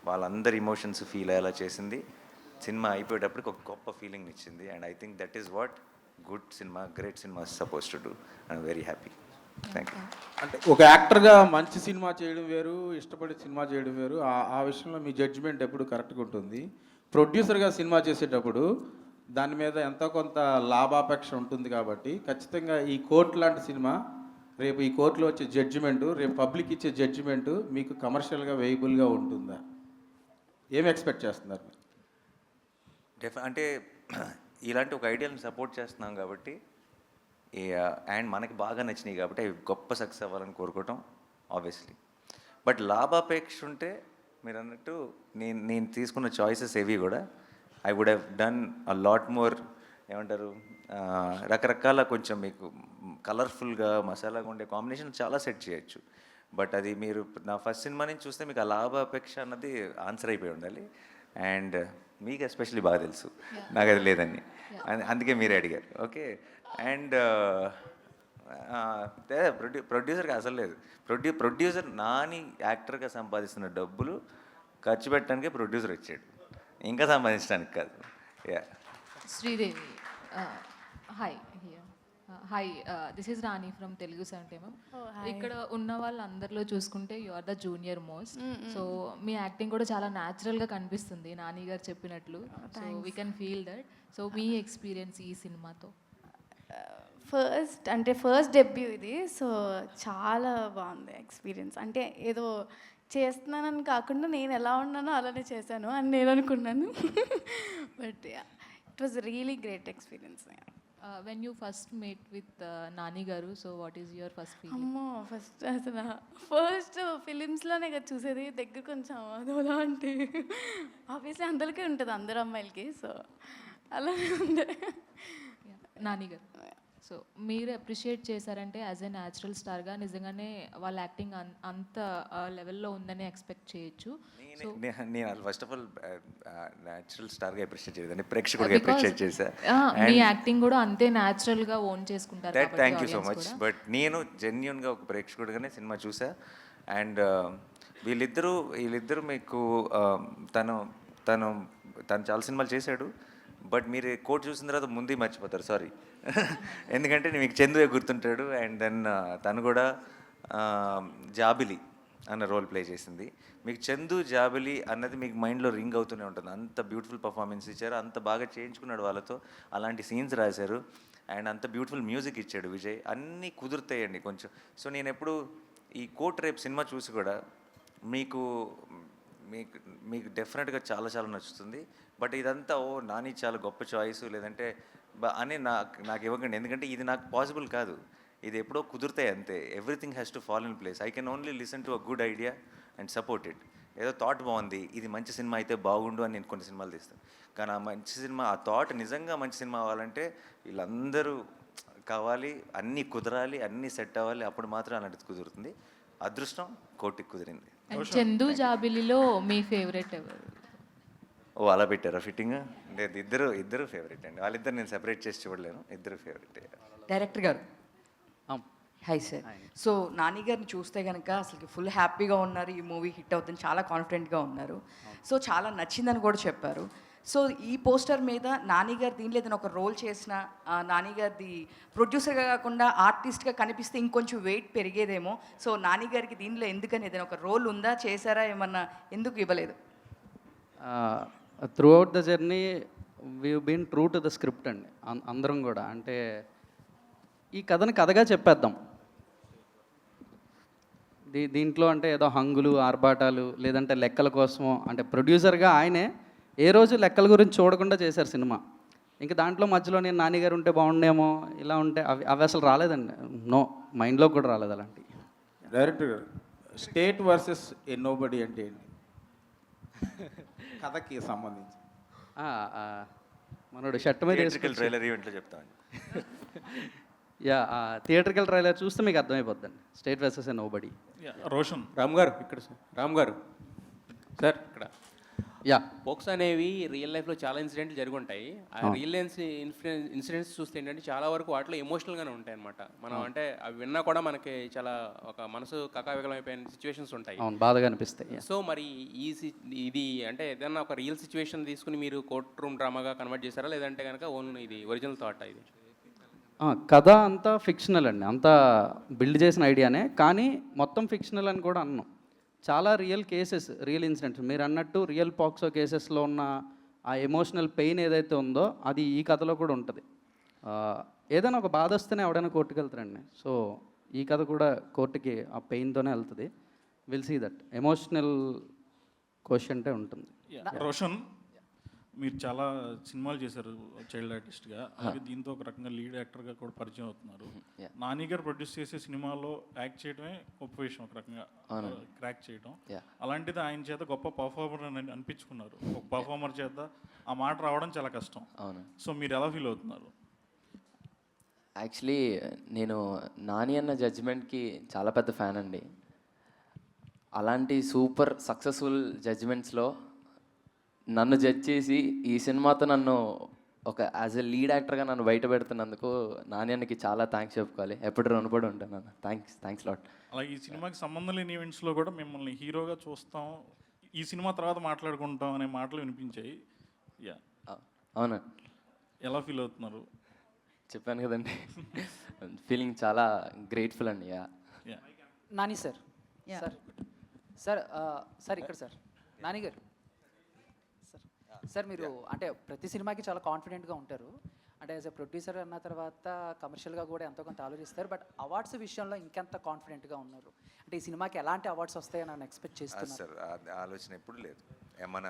వాళ్ళందరి ఎమోషన్స్ ఫీల్ అయ్యేలా చేసింది. సినిమా అయిపోయేటప్పటికి ఒక గొప్ప ఫీలింగ్ ఇచ్చింది. And I think that is what good cinema, great cinema suppose to do. I'm very happy. Thank you.
అంటే ఒక యాక్టర్గా మంచి సినిమా చేయడం వేరు, ఇష్టపడి సినిమా చేయడం వేరు. ఆ విషయంలో మీ జడ్జిమెంట్ ఎప్పుడు కరెక్ట్గా ఉంటుంది. ప్రొడ్యూసర్గా సినిమా చేసేటప్పుడు దాని మీద ఎంతో కొంత లాభాపేక్ష ఉంటుంది కాబట్టి ఖచ్చితంగా ఈ కోర్టు లాంటి సినిమా రేపు ఈ కోర్టులో వచ్చే జడ్జిమెంటు, రేపు పబ్లిక్ ఇచ్చే జడ్జిమెంటు మీకు కమర్షియల్గా వేయబుల్గా ఉంటుందా? ఏం ఎక్స్పెక్ట్ చేస్తున్నారు?
అంటే ఇలాంటి ఒక ఐడియాని సపోర్ట్ చేస్తున్నాం కాబట్టి అండ్ మనకి బాగా నచ్చినాయి కాబట్టి అవి గొప్ప సక్సెస్ అవ్వాలని కోరుకోవటం ఆబ్వియస్లీ. బట్ లాభాపేక్ష ఉంటే మీరు అన్నట్టు నేను తీసుకున్న చాయిసెస్ ఏవి కూడా I would have done a lot more. ఏమంటారు, రకరకాల కొంచెం మీకు కలర్ఫుల్గా మసాలాగా ఉండే కాంబినేషన్ చాలా సెట్ చేయొచ్చు. బట్ అది మీరు నా ఫస్ట్ సినిమా నుంచి చూస్తే మీకు ఆ లాభాపేక్ష అన్నది ఆన్సర్ అయిపోయి ఉండాలి. అండ్ మీకు ఎస్పెషల్లీ బాగా తెలుసు నాకు అది లేదని, అందుకే మీరే అడిగారు. ఓకే. అండ్ ప్రొడ్యూసర్కి అసలు లేదు. ప్రొడ్యూసర్ నాని యాక్టర్గా సంపాదిస్తున్న డబ్బులు ఖర్చు పెట్టడానికే ప్రొడ్యూసర్ వచ్చాడు, ఇంకా సంపాదించడానికి కాదు. Yeah.
Sridevi, hi hi, this is Rani from Telugu 70mm. ఇక్కడ ఉన్న వాళ్ళందరిలో చూసుకుంటే you are the junior most. So మీ యాక్టింగ్ కూడా చాలా న్యాచురల్గా కనిపిస్తుంది నాని గారు చెప్పినట్లు. So we can feel that. So మీ ఎక్స్పీరియన్స్ ఈ సినిమాతో?
ఫస్ట్ డెబ్యూ ఇది. సో చాలా బాగుంది ఎక్స్పీరియన్స్. అంటే ఏదో చేస్తున్నానని కాకుండా నేను ఎలా ఉన్నానో అలానే చేశాను అని నేను అనుకున్నాను. But it was really great experience.
When you first meet with Nani గారు, so what is your first feeling?
అమ్మో ఫస్ట్ ఫిలిమ్స్లోనే కదా చూసేది, దగ్గర కొంచెం అదోలా అంటే ఆబ్వియస్లీ అందరికీ ఉంటుంది, అందరు అమ్మాయిలకి, సో అలానే ఉండే.
నాని గారు, సో మీరు అప్రిషియేట్ చేశారంటే యాజ్ ఎ న్యాచురల్ స్టార్గా నిజంగానే వాళ్ళ యాక్టింగ్ అంత లెవెల్లో ఉందని ఎక్స్పెక్ట్ చేయొచ్చు. సో
నేను ఫస్ట్ ఆఫ్ ఆల్ న్యాచురల్ స్టార్గా అప్రిషియేట్ చేయలేదండి, ప్రేక్షకుడిగా అప్రిషియేట్ చేశా.
మీ యాక్టింగ్ కూడా అంతే న్యాచురల్గా ఓన్ చేసుకుంటారు.
Thank you so much. But నేను జెన్యున్గా ఒక ప్రేక్షకుడిగానే సినిమా చూసా. అండ్ వీళ్ళిద్దరూ మీకు తను చాలా సినిమాలు చేశాడు, బట్ మీరు కోట్ చూసిన తర్వాత ముందే మర్చిపోతారు, సారీ. ఎందుకంటే మీకు చందువే గుర్తుంటాడు. అండ్ దెన్ తను కూడా జాబిలి అన్న రోల్ ప్లే చేసింది. మీకు చందు జాబిలి అన్నది మీకు మైండ్లో రింగ్ అవుతూనే ఉంటుంది. అంత బ్యూటిఫుల్ పర్ఫార్మెన్స్ ఇచ్చారు, అంత బాగా చేయించుకున్నాడు వాళ్ళతో, అలాంటి సీన్స్ రాశారు. అండ్ అంత బ్యూటిఫుల్ మ్యూజిక్ ఇచ్చాడు విజయ్. అన్నీ కుదురుతాయండి కొంచెం. సో నేను ఎప్పుడు ఈ కోట్ రేపు సినిమా చూసి కూడా మీకు డెఫినెట్గా చాలా నచ్చుతుంది. బట్ ఇదంతా నాని చాలా గొప్ప చాయిస్ లేదంటే అని నాకు ఇవ్వకండి, ఎందుకంటే ఇది నాకు పాసిబుల్ కాదు. ఇది ఎప్పుడో కుదురుతాయి అంతే. Everything has to fall in place. I can only listen to a good idea and support it. ఏదో థాట్ బాగుంది, ఇది మంచి సినిమా అయితే బాగుండు అని నేను కొన్ని సినిమాలు తీస్తాను. కానీ ఆ మంచి సినిమా, ఆ థాట్ నిజంగా మంచి సినిమా అవ్వాలంటే వీళ్ళందరూ కావాలి, అన్నీ కుదరాలి, అన్నీ సెట్ అవ్వాలి, అప్పుడు మాత్రం అలాంటిది కుదురుతుంది. అదృష్టం కోటికి కుదిరింది.
చందు జాబిలిలో మీ ఫేవరెట్ ఎవరు?
అలా పెట్టారా ఫిట్టింగ్? లేదు, ఇద్దరు ఫేవరెట్ అండి. వాళ్ళిద్దరు నేను సెపరేట్ చేసి చూడలేను, ఇద్దరు ఫేవరెట్.
డైరెక్టర్ గారు, హాయ్ సార్. సో నాని గారిని చూస్తే కనుక అసలు ఫుల్ హ్యాపీగా ఉన్నారు, ఈ మూవీ హిట్ అవుతుంది, చాలా కాన్ఫిడెంట్గా ఉన్నారు. సో చాలా నచ్చిందని కూడా చెప్పారు. సో ఈ పోస్టర్ మీద నాని గారు దీనిలో ఏదైనా ఒక రోల్ చేసిన, నాని గారిది ప్రొడ్యూసర్గా కాకుండా ఆర్టిస్ట్గా కనిపిస్తే ఇంకొంచెం వెయిట్ పెరిగేదేమో. సో నాని గారికి దీనిలో ఎందుకని ఏదైనా ఒక రోల్ ఉందా, చేశారా, ఏమన్నా ఎందుకు ఇవ్వలేదు?
Throughout the journey we been true to the script అండి. అందరం కూడా అంటే ఈ కథని కథగా చెప్పేద్దాం. దీంట్లో అంటే ఏదో హంగులు ఆర్భాటాలు లేదంటే లెక్కల కోసమో, అంటే ప్రొడ్యూసర్గా ఆయనే ఏ రోజు లెక్కల గురించి చూడకుండా చేశారు సినిమా. ఇంకా దాంట్లో మధ్యలో నేను నాన్నగారు ఉంటే బాగుండేమో, ఇలా ఉంటే అవి అసలు రాలేదండి. నో, మైండ్లో కూడా రాలేదు అలాంటి.
డైరెక్టర్ గారు, స్టేట్ వర్సెస్ ఏ నోబడి అంటే ఏంటి కథకి సంబంధించి?
మనోడు షర్ట్ మీద
ట్రైలర్ ఈవెంట్లో చెప్తాను.
థియేట్రికల్ ట్రైలర్ చూస్తే మీకు అర్థమైపోద్దండి. స్టేట్ వర్సెస్ ఏ నోబడి.
రోషన్ రామ్ గారు ఇక్కడ రామ్ గారు సార్ ఇక్కడ పోక్స్ అనేవి రియల్ లైఫ్లో చాలా ఇన్సిడెంట్లు జరిగి ఉంటాయి. ఆ రియల్ ఇన్సిడెంట్స్ చూస్తే ఏంటంటే చాలా వరకు వాటిలో ఎమోషనల్గానే ఉంటాయి అనమాట. మనం అంటే అవి విన్నా కూడా మనకి చాలా ఒక మనసు కకావికలమైపోయిన సిచ్యువేషన్స్ ఉంటాయి,
బాధగా అనిపిస్తాయి.
సో మరి ఇది అంటే ఏదైనా ఒక రియల్ సిచ్యువేషన్ తీసుకుని మీరు కోర్ట్ రూమ్ డ్రామాగా కన్వర్ట్ చేశారా, లేదంటే కనుక ఓన్లీ ఇది ఒరిజినల్ థాట్? ఇది
కథ అంతా ఫిక్షనల్ అండి, అంతా బిల్డ్ చేసిన ఐడియానే, కానీ మొత్తం ఫిక్షనల్ అని కూడా అన్నాం. చాలా రియల్ కేసెస్, రియల్ ఇన్సిడెంట్స్ మీరు అన్నట్టు రియల్ పాక్సో కేసెస్లో ఉన్న ఆ ఎమోషనల్ పెయిన్ ఏదైతే ఉందో అది ఈ కథలో కూడా ఉంటుంది. ఏదైనా ఒక బాధ వస్తేనే ఎవడైనా కోర్టుకు వెళ్తారండి. సో ఈ కథ కూడా కోర్టుకి ఆ పెయిన్తోనే వెళ్తుంది. విల్ సీ దట్ ఎమోషనల్ క్వశ్చన్టే ఉంటుంది.
రోషన్, మీరు చాలా సినిమాలు చేశారు చైల్డ్ ఆర్టిస్ట్గా, అలాగే దీంతో ఒక రకంగా లీడ్ యాక్టర్గా కూడా పరిచయం అవుతున్నారు. నాని గారు ప్రొడ్యూస్ చేసే సినిమాలో యాక్ట్ చేయడమే గొప్ప విషయం, ఒక రకంగా క్రాక్ చేయడం. అలాంటిది ఆయన చేత గొప్ప పర్ఫార్మర్ అని అనిపించుకున్నారు. ఒక పర్ఫార్మర్ చేత ఆ మాట రావడం చాలా కష్టం. సో మీరు ఎలా ఫీల్ అవుతున్నారు?
యాక్చువల్లీ నేను నాని అన్న జడ్జిమెంట్కి చాలా పెద్ద ఫ్యాన్ అండి. అలాంటి సూపర్ సక్సెస్ఫుల్ జడ్జిమెంట్స్లో నన్ను జడ్జ్ చేసి ఈ సినిమాతో నన్ను ఒక యాజ్ ఎ లీడ్ యాక్టర్గా నన్ను బయట పెడుతున్నందుకు నాణ్యానికి చాలా థ్యాంక్స్ చెప్పుకోవాలి. ఎప్పుడు రుణపడి ఉంటాను అన్న. Thanks lot.
అలాగే ఈ సినిమాకి సంబంధం లేని ఈవెంట్స్లో కూడా మిమ్మల్ని హీరోగా చూస్తాం, ఈ సినిమా తర్వాత మాట్లాడుకుంటాం అనే మాటలు వినిపించాయి.
అవునా, ఎలా
ఫీల్ అవుతున్నారు?
చెప్పాను కదండి, ఫీలింగ్ చాలా గ్రేట్ఫుల్ అండి.
నాని సార్, సార్ ఇక్కడ సార్, నాని గారు సార్, మీరు అంటే ప్రతి సినిమాకి చాలా కాన్ఫిడెంట్గా ఉంటారు. అంటే యాజ్ ఎ ప్రొడ్యూసర్ అన్న తర్వాత కమర్షియల్గా కూడా ఎంతో కొంత ఆలోచిస్తారు. బట్ అవార్డ్స్ విషయంలో ఇంకెంత కాన్ఫిడెంట్గా ఉన్నారు? అంటే ఈ సినిమాకి ఎలాంటి అవార్డ్స్ వస్తాయని నన్ను ఎక్స్పెక్ట్ చేస్తున్నారు?
సార్ ఆలోచన ఎప్పుడు లేదు. మన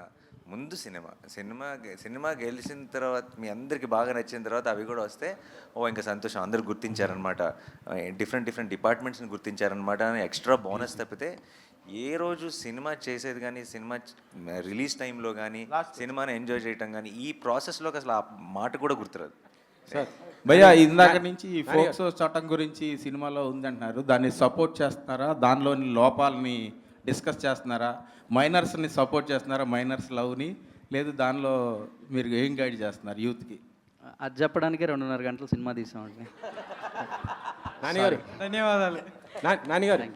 ముందు సినిమా గెలిచిన తర్వాత మీ అందరికి బాగా నచ్చిన తర్వాత అవి కూడా వస్తే ఇంకా సంతోషం, అందరూ గుర్తించారనమాట, డిఫరెంట్ డిపార్ట్మెంట్స్ని గుర్తించారనమాట అని ఎక్స్ట్రా బోనస్ తప్పితే ఏ రోజు సినిమా చేసేది కానీ, సినిమా రిలీజ్ టైంలో కానీ, సినిమాని ఎంజాయ్ చేయటం కానీ, ఈ ప్రాసెస్లోకి అసలు ఆ మాట కూడా గుర్తురాదు.
సార్ భయ్యా, ఇందాక నుంచి ఈ ఫోక్సో చట్టం గురించి సినిమాలో ఉందంటున్నారు, దాన్ని సపోర్ట్ చేస్తున్నారా? దానిలోని లోపాలని డిస్కస్ చేస్తున్నారా? మైనర్స్ని సపోర్ట్ చేస్తున్నారా? మైనర్స్ లవ్ని లేదు, దానిలో మీరు ఏం గైడ్ చేస్తున్నారు యూత్కి?
అది చెప్పడానికే 2.5 గంటలు సినిమా తీసామండి.
నానిగారు
ధన్యవాదాలు.
నానిగారు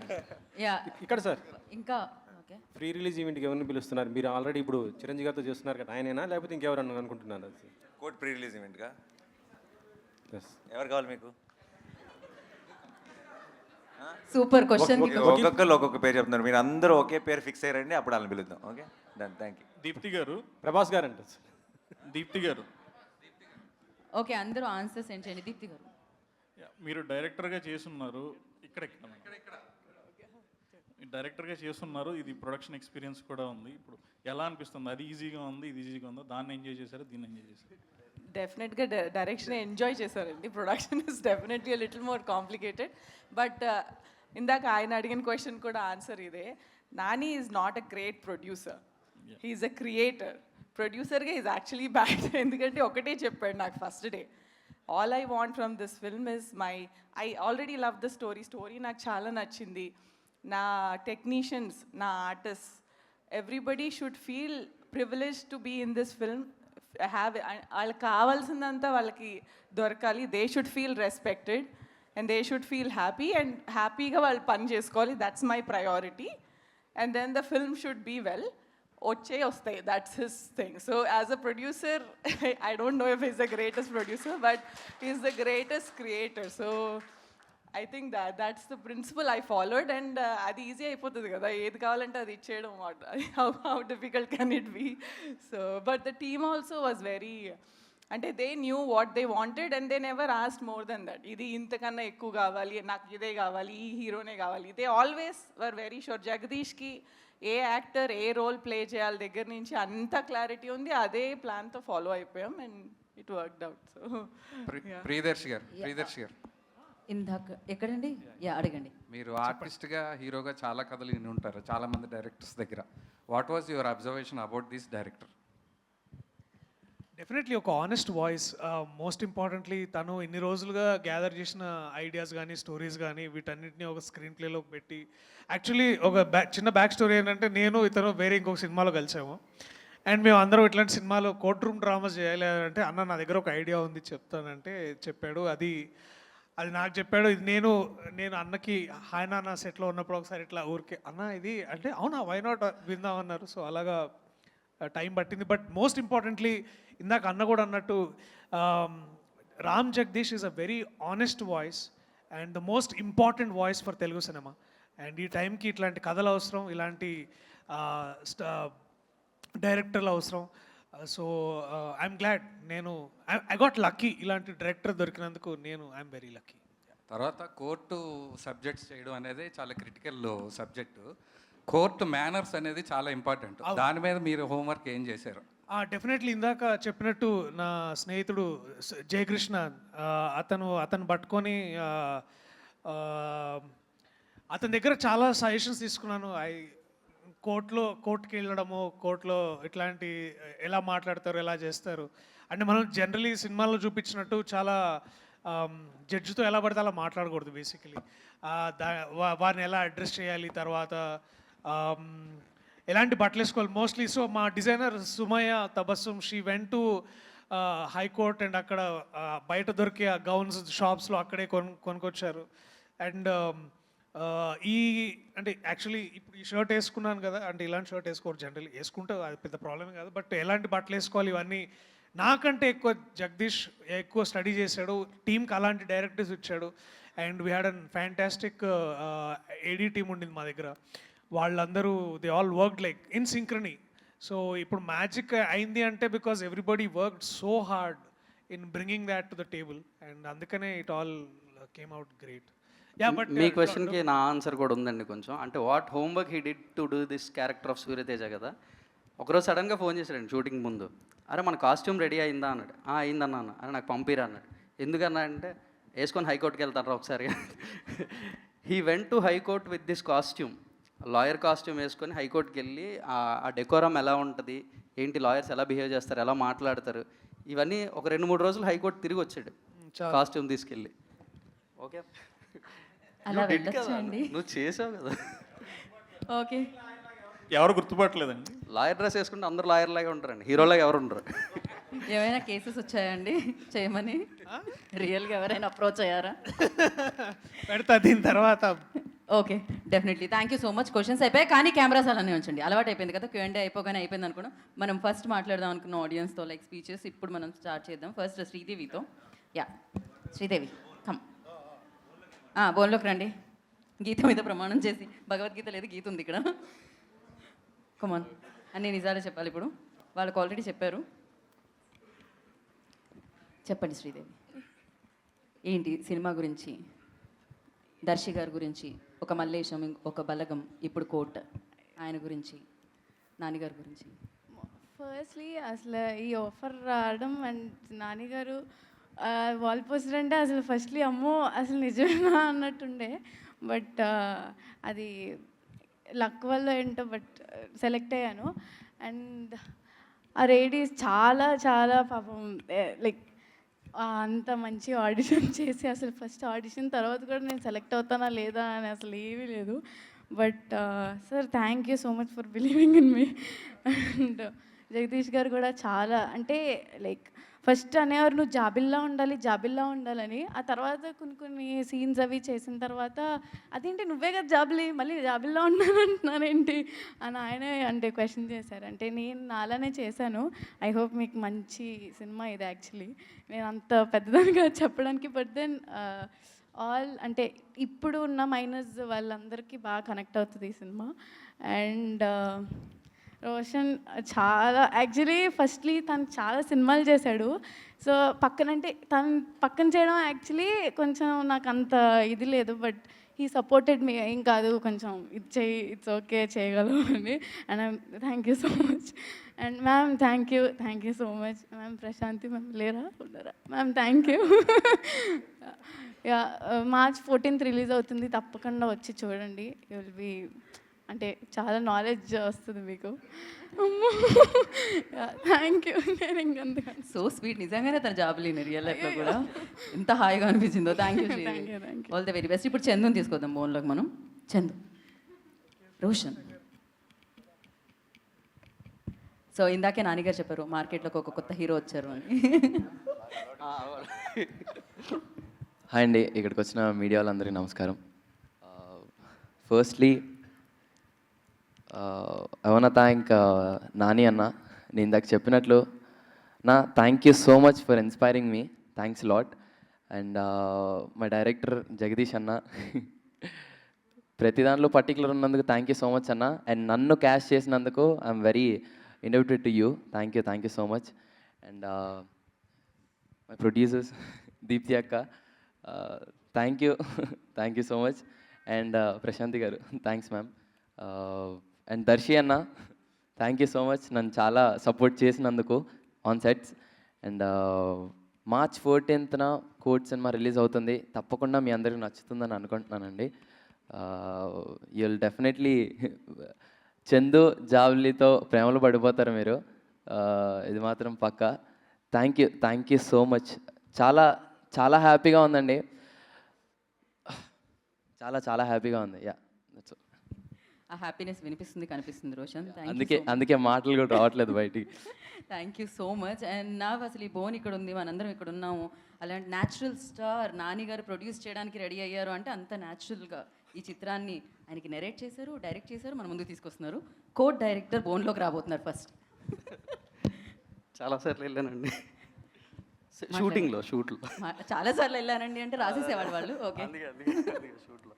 యా
ఇక్కడ సార్,
ఇంకా ఓకే.
ప్రీ రిలీజ్ ఈవెంట్కి ఎవరిని పిలుస్తున్నారు? మీరు ఆల్రెడీ ఇప్పుడు చిరంజీవి గారితో చేస్తున్నారు కదా, ఆయనేనా లేకపోతే ఇంకెవరన్నా అనుకుంటున్నారు?
కోర్ట్ ప్రీ రిలీజ్ ఈవెంట్గా ఎవరు కావాలి మీకు?
Super question.
ఒక్కొక్కరు ఒక్కొక్క పేరు చెప్తున్నారు, మీరు అందరూ ఒకే పేరు ఫిక్స్ అయ్యారండి, అప్పుడు వాళ్ళని పిలుద్దాం. Okay done, thank you.
Deepthi garu,
Prabhas గారు అంట.
దీప్తి గారు,
ఓకే అందరూ ఆన్సర్స్ సెండ్ చేయండి. దీప్తి గారు,
మీరు డైరెక్టర్గా చేస్తున్నారు, ఇక్కడ డైరెక్టర్గా చేస్తున్నారు, ఇది ప్రొడక్షన్ ఎక్స్పీరియన్స్ కూడా ఉంది. ఇప్పుడు ఎలా అనిపిస్తుంది? అది ఈజీగా ఉంది, ఇది ఈజీగా ఉందా? దాన్ని ఎంజాయ్ చేశారు, దీన్ని ఎంజాయ్ చేశారు?
డెఫినెట్గా డైరెక్షన్ ఎంజాయ్ చేశారండి. Production is definitely little more complicated. But ఇందాక ఆయన అడిగిన క్వశ్చన్ కూడా ఆన్సర్ ఇదే. Nani is not a great producer, he's a creator. ప్రొడ్యూసర్గా ఈజ్ యాక్చువల్లీ బ్యాడ్. ఎందుకంటే ఒకటే చెప్పాడు నాకు first day, all I want from this film is I already love the story నాకు చాలా నచ్చింది. నా టెక్నీషియన్స్, నా artist, everybody should feel privilege to be in this film. వాళ్ళకి కావాల్సిందంతా వాళ్ళకి దొరకాలి. They should feel respected and they should feel happy, and హ్యాపీగా వాళ్ళు పని చేసుకోవాలి. That's my priority. And then the film should be well. వస్తాయి, that's his thing. So as a producer, I don't know if is the greatest producer, but is the greatest creator. So I think that's the principle I followed, and అది ఈజీ అయిపోతుంది కదా, ఏది కావాలంటే అది ఇచ్చేయడం. how difficult can it be? So but the team also was very, అంటే they knew what they wanted and they never asked more than that. ఇది ఇంతకన్నా ఎక్కువ కావాలి, నాకు ఇదే కావాలి, ఈ హీరోనే కావాలి. they always were very sure. జగదీష్కి ఏ యాక్టర్ ఏ రోల్ ప్లే చేయాలి దగ్గర నుంచి అంత క్లారిటీ ఉంది. అదే ప్లాన్తో ఫాలో అయిపోయాం and it worked out. So
Priyadarshi గారు,
ఇందాక ఎక్కడండి? యా అడగండి.
మీరు ఆర్టిస్ట్గా హీరోగా చాలా కథలు విని ఉంటారు చాలామంది డైరెక్టర్స్ దగ్గర. What was your observation about this director?
Definitely ఒక ఆనెస్ట్ వాయిస్. మోస్ట్ ఇంపార్టెంట్లీ తను ఇన్ని రోజులుగా గ్యాదర్ చేసిన ఐడియాస్ కానీ, స్టోరీస్ కానీ, వీటన్నిటిని ఒక స్క్రీన్ ప్లేలోకి పెట్టి, యాక్చువల్లీ ఒక చిన్న బ్యాక్ స్టోరీ ఏంటంటే, నేను ఇతను వేరే ఇంకొక సినిమాలో కలిసాము. అండ్ మేము అందరం ఇట్లాంటి సినిమాలో కోర్ట్ రూమ్ డ్రామాస్ చేయాలి అంటే, అన్న నా దగ్గర ఒక ఐడియా ఉంది చెప్తానంటే చెప్పాడు. అది నాకు చెప్పాడు. ఇది నేను అన్నకి హాయ్ నాన్న సెట్లో ఉన్నప్పుడు ఒకసారి ఇట్లా ఊరికే అన్న ఇది అంటే, అవునా వై నాట్ విందామన్నారు. సో అలాగా టైం పట్టింది. బట్ మోస్ట్ ఇంపార్టెంట్లీ ఇందాక అన్న కూడా అన్నట్టు, Ram Jagadish is a very honest voice and the most important voice for Telugu cinema. And ఈ టైంకి ఇట్లాంటి కథలు అవసరం, ఇలాంటి డైరెక్టర్లు అవసరం. So I'm glad, I got lucky ఇలాంటి డైరెక్టర్ దొరికినందుకు. I'm very lucky.
తర్వాత కోర్టు సబ్జెక్ట్స్ చేయడం అనేది చాలా క్రిటికల్ సబ్జెక్టు. కోర్టు మేనర్స్ అనేది చాలా ఇంపార్టెంట్. దాని మీద మీరు హోంవర్క్ ఏం చేశారు?
డెఫినెట్లీ ఇందాక చెప్పినట్టు నా స్నేహితుడు జయకృష్ణ, అతను పట్టుకొని అతని దగ్గర చాలా సజెషన్స్ తీసుకున్నాను. కోర్టుకి వెళ్ళడము, కోర్టులో ఇట్లాంటి ఎలా మాట్లాడతారు, ఎలా చేస్తారు అంటే, మనం జనరలీ సినిమాల్లో చూపించినట్టు చాలా జడ్జితో ఎలా పడితే అలా మాట్లాడకూడదు. బేసికలీ వారిని ఎలా అడ్రస్ చేయాలి, తర్వాత ఎలాంటి బట్టలు వేసుకోవాలి మోస్ట్లీ. సో మా designer Sumayya Tabassum, she went to high court and అక్కడ బయట దొరికే గౌన్స్ షాప్స్లో అక్కడే కొనుక్కొచ్చారు. అండ్ అంటే యాక్చువల్లీ ఇప్పుడు ఈ షర్ట్ వేసుకున్నాను కదా, అంటే ఇలాంటి షర్ట్ వేసుకోరు జనరల్లీ, వేసుకుంటే అది పెద్ద ప్రాబ్లమే కాదు. బట్ ఎలాంటి బట్టలు వేసుకోవాలి ఇవన్నీ నాకంటే ఎక్కువ జగదీష్ ఎక్కువ స్టడీ చేశాడు. టీంకి అలాంటి డైరెక్టర్స్ ఇచ్చాడు. And we had an fantastic AD team ఉండింది మా దగ్గర. వాళ్ళందరూ they all worked like in synchrony. So ఇప్పుడు మ్యాజిక్ అయింది అంటే because everybody worked so hard in bringing that to the table, and అందుకనే it all came out great.
But మీ క్వశ్చన్కి నా ఆన్సర్ కూడా ఉందండి కొంచెం. అంటే what homework he did to do this character of Suryateja కదా. ఒకరోజు సడన్గా ఫోన్ చేశాడండి షూటింగ్ ముందు. అరే మన కాస్ట్యూమ్ రెడీ అయిందా అన్నాడు. అయిందన్నా అన్న. అరే నాకు పంపిరా అన్నాడు. ఎందుకన్నా అంటే వేసుకొని హైకోర్టుకి వెళ్తారా ఒకసారి. He went to high court with this costume, lawyer costume వేసుకొని హైకోర్టుకి వెళ్ళి ఆ డెకోరం ఎలా ఉంటుంది, ఏంటి లాయర్స్ ఎలా బిహేవ్ చేస్తారు, ఎలా మాట్లాడతారు, ఇవన్నీ ఒక 2-3 రోజులు హైకోర్టు తిరిగి వచ్చాడు కాస్ట్యూమ్ తీసుకెళ్ళి. ఓకే
అలా వెళ్ళొచ్చా అండి?
నువ్వు చేసావు కదా.
ఓకే.
ఎవరు గుర్తుపట్టలేదండి.
లాయర్ డ్రెస్ వేసుకుంటే అందరూ లాయర్ లాగా ఉంటారండి, హీరోలాగా ఎవరు ఉండరు.
ఏమైనా కేసెస్ వచ్చాయండి చేయమని? రియల్గా ఎవరైనా అప్రోచ్ అయ్యారా?
పెడతా దీని తర్వాత.
Okay, definitely. Thank you so much. Questions అయిపోయాయి కానీ కెమెరాస్ అలానే ఉంచండి. అలవాటు అయిపోయింది కదా, Q&A అయిపోగానే అయిపోయింది అనుకున్నాం. మనం ఫస్ట్ మాట్లాడదాం అనుకున్న ఆడియన్స్తో లైక్ స్పీచెస్ ఇప్పుడు మనం స్టార్ట్ చేద్దాం. ఫస్ట్ శ్రీదేవితో. Yeah Sridevi come. బోన్లోకి రండి. గీత మీద ప్రమాణం చేసి, భగవద్గీత లేదు గీత ఉంది ఇక్కడ. కమాన్, అన్ని నిజాలే చెప్పాలి ఇప్పుడు. వాళ్ళకి ఆల్రెడీ చెప్పారు. చెప్పండి శ్రీదేవి, ఏంటి సినిమా గురించి, దర్శి గారి గురించి, ఒక మల్లేశం, ఒక బలగం, ఇప్పుడు కోట్, ఆయన గురించి, నాన్నగారి గురించి.
ఫస్ట్లీ అసలు ఈ ఆఫర్ రావడం అండ్ నాన్నగారు వాల్ పోస్టర్ అంటే అసలు ఫస్ట్లీ అమ్మో అసలు నిజమేనా అన్నట్టుండే. బట్ అది లక్ వల్ల ఏంటో బట్ సెలెక్ట్ అయ్యాను. అండ్ ఆ లేడీస్ చాలా చాలా పాపం లైక్ అంత మంచి ఆడిషన్ చేసి అసలు ఫస్ట్ ఆడిషన్ తర్వాత కూడా నేను సెలెక్ట్ అవుతానా లేదా అని అసలు ఏమీ లేదు. But sir thank you so much for believing in me. And Jagadish గారు కూడా చాలా అంటే లైక్ ఫస్ట్ అనేవారు నువ్వు జాబిల్లా ఉండాలి జాబిల్లా ఉండాలని. ఆ తర్వాత కొన్ని సీన్స్ అవి చేసిన తర్వాత అదేంటి నువ్వే కదా జాబిలి, మళ్ళీ జాబిల్లా ఉండాలంటున్నానేంటి అని ఆయనే అంటే క్వశ్చన్ చేశారు. అంటే నేను నాలానే చేశాను. ఐ హోప్ మీకు మంచి సినిమా ఇది. యాక్చువల్లీ నేను అంత పెద్దదానిగా చెప్పడానికి, బట్ దెన్ ఆల్ అంటే ఇప్పుడు ఉన్న మైనస్ వాళ్ళందరికీ బాగా కనెక్ట్ అవుతుంది ఈ సినిమా. అండ్ రోషన్ చాలా యాక్చువల్లీ ఫస్ట్లీ తను చాలా సినిమాలు చేశాడు. సో పక్కనంటే తను పక్కన చేయడం యాక్చువల్లీ కొంచెం నాకు అంత ఇది లేదు. బట్ హీ సపోర్టెడ్ మీ, ఏం కాదు కొంచెం ఇది చేయి, ఇట్స్ ఓకే చేయగలవు అని. And thank you so much. And ma'am thank you so much. Ma'am Prashanti ma'am లేరా ఉన్నారా? Ma'am thank you. Yeah March 14th release అవుతుంది, తప్పకుండా వచ్చి చూడండి. యూ విల్ బీ అంటే చాలా నాలెడ్జ్ వస్తుంది మీకు. Thank you. నేను ఇంకంతగా
సో స్వీట్. నిజంగానే తన జాబ్ లేని రియల్ లైఫ్లో కూడా ఎంత హాయిగా అనిపించిందో. Thank you all the very best. ఇప్పుడు చందుని తీసుకొద్దాం బోన్లోకి మనం. చందు, రోషన్. సో ఇందాకే నాన్నగారు చెప్పారు మార్కెట్లోకి ఒక కొత్త హీరో వచ్చారు అని.
హాయ్ అండి, ఇక్కడికి వచ్చిన మీడియా వాళ్ళందరికీ నమస్కారం. Firstly I want thank Nani అన్న. నేను ఇందాక చెప్పినట్లు నా thank you so much for inspiring me. Thanks lot. And my director Jagadish అన్న, ప్రతి దాంట్లో పర్టికులర్ ఉన్నందుకు థ్యాంక్ యూ సో మచ్ అన్న. అండ్ నన్ను క్యాష్ చేసినందుకు I'm very indebted to you. Thank you so much. And my producers Deepthi అక్క, thank you so much. And Prashanthi గారు థ్యాంక్స్ మ్యామ్. అండ్ దర్శి అన్న, థ్యాంక్ యూ సో మచ్ నన్ను చాలా సపోర్ట్ చేసినందుకు on sets. And March 14th court cinema release అవుతుంది. తప్పకుండా మీ అందరికీ నచ్చుతుందని అనుకుంటున్నానండి. యూ విల్ డెఫినెట్లీ చందు జావ్లీతో ప్రేమలో పడిపోతారు మీరు, ఇది మాత్రం పక్కా. Thank you so much. చాలా చాలా హ్యాపీగా ఉందండి, చాలా హ్యాపీగా ఉంది. యా,
ఆ హ్యాపీనెస్ వినిపిస్తుంది, కనిపిస్తుంది రోషన్.
అందుకే మాటలు కూడా రావట్లేదు బయటికి.
Thank you so much. And నాకు అసలు ఈ బోన్ ఇక్కడ ఉంది, మనందరం ఇక్కడ ఉన్నాము. అలాంటి న్యాచురల్ స్టార్ నాని గారు ప్రొడ్యూస్ చేయడానికి రెడీ అయ్యారు అంటే అంత న్యాచురల్గా ఈ చిత్రాన్ని ఆయనకి నెరేట్ చేశారు, డైరెక్ట్ చేశారు, మన ముందుకు తీసుకొస్తున్నారు. కోడ్ డైరెక్టర్ బోన్లోకి రాబోతున్నారు. ఫస్ట్
చాలాసార్లు వెళ్ళానండి షూటింగ్లో.
చాలాసార్లు వెళ్ళానండి అంటే రాసేసేవాడు వాళ్ళు. ఓకే,
షూట్లో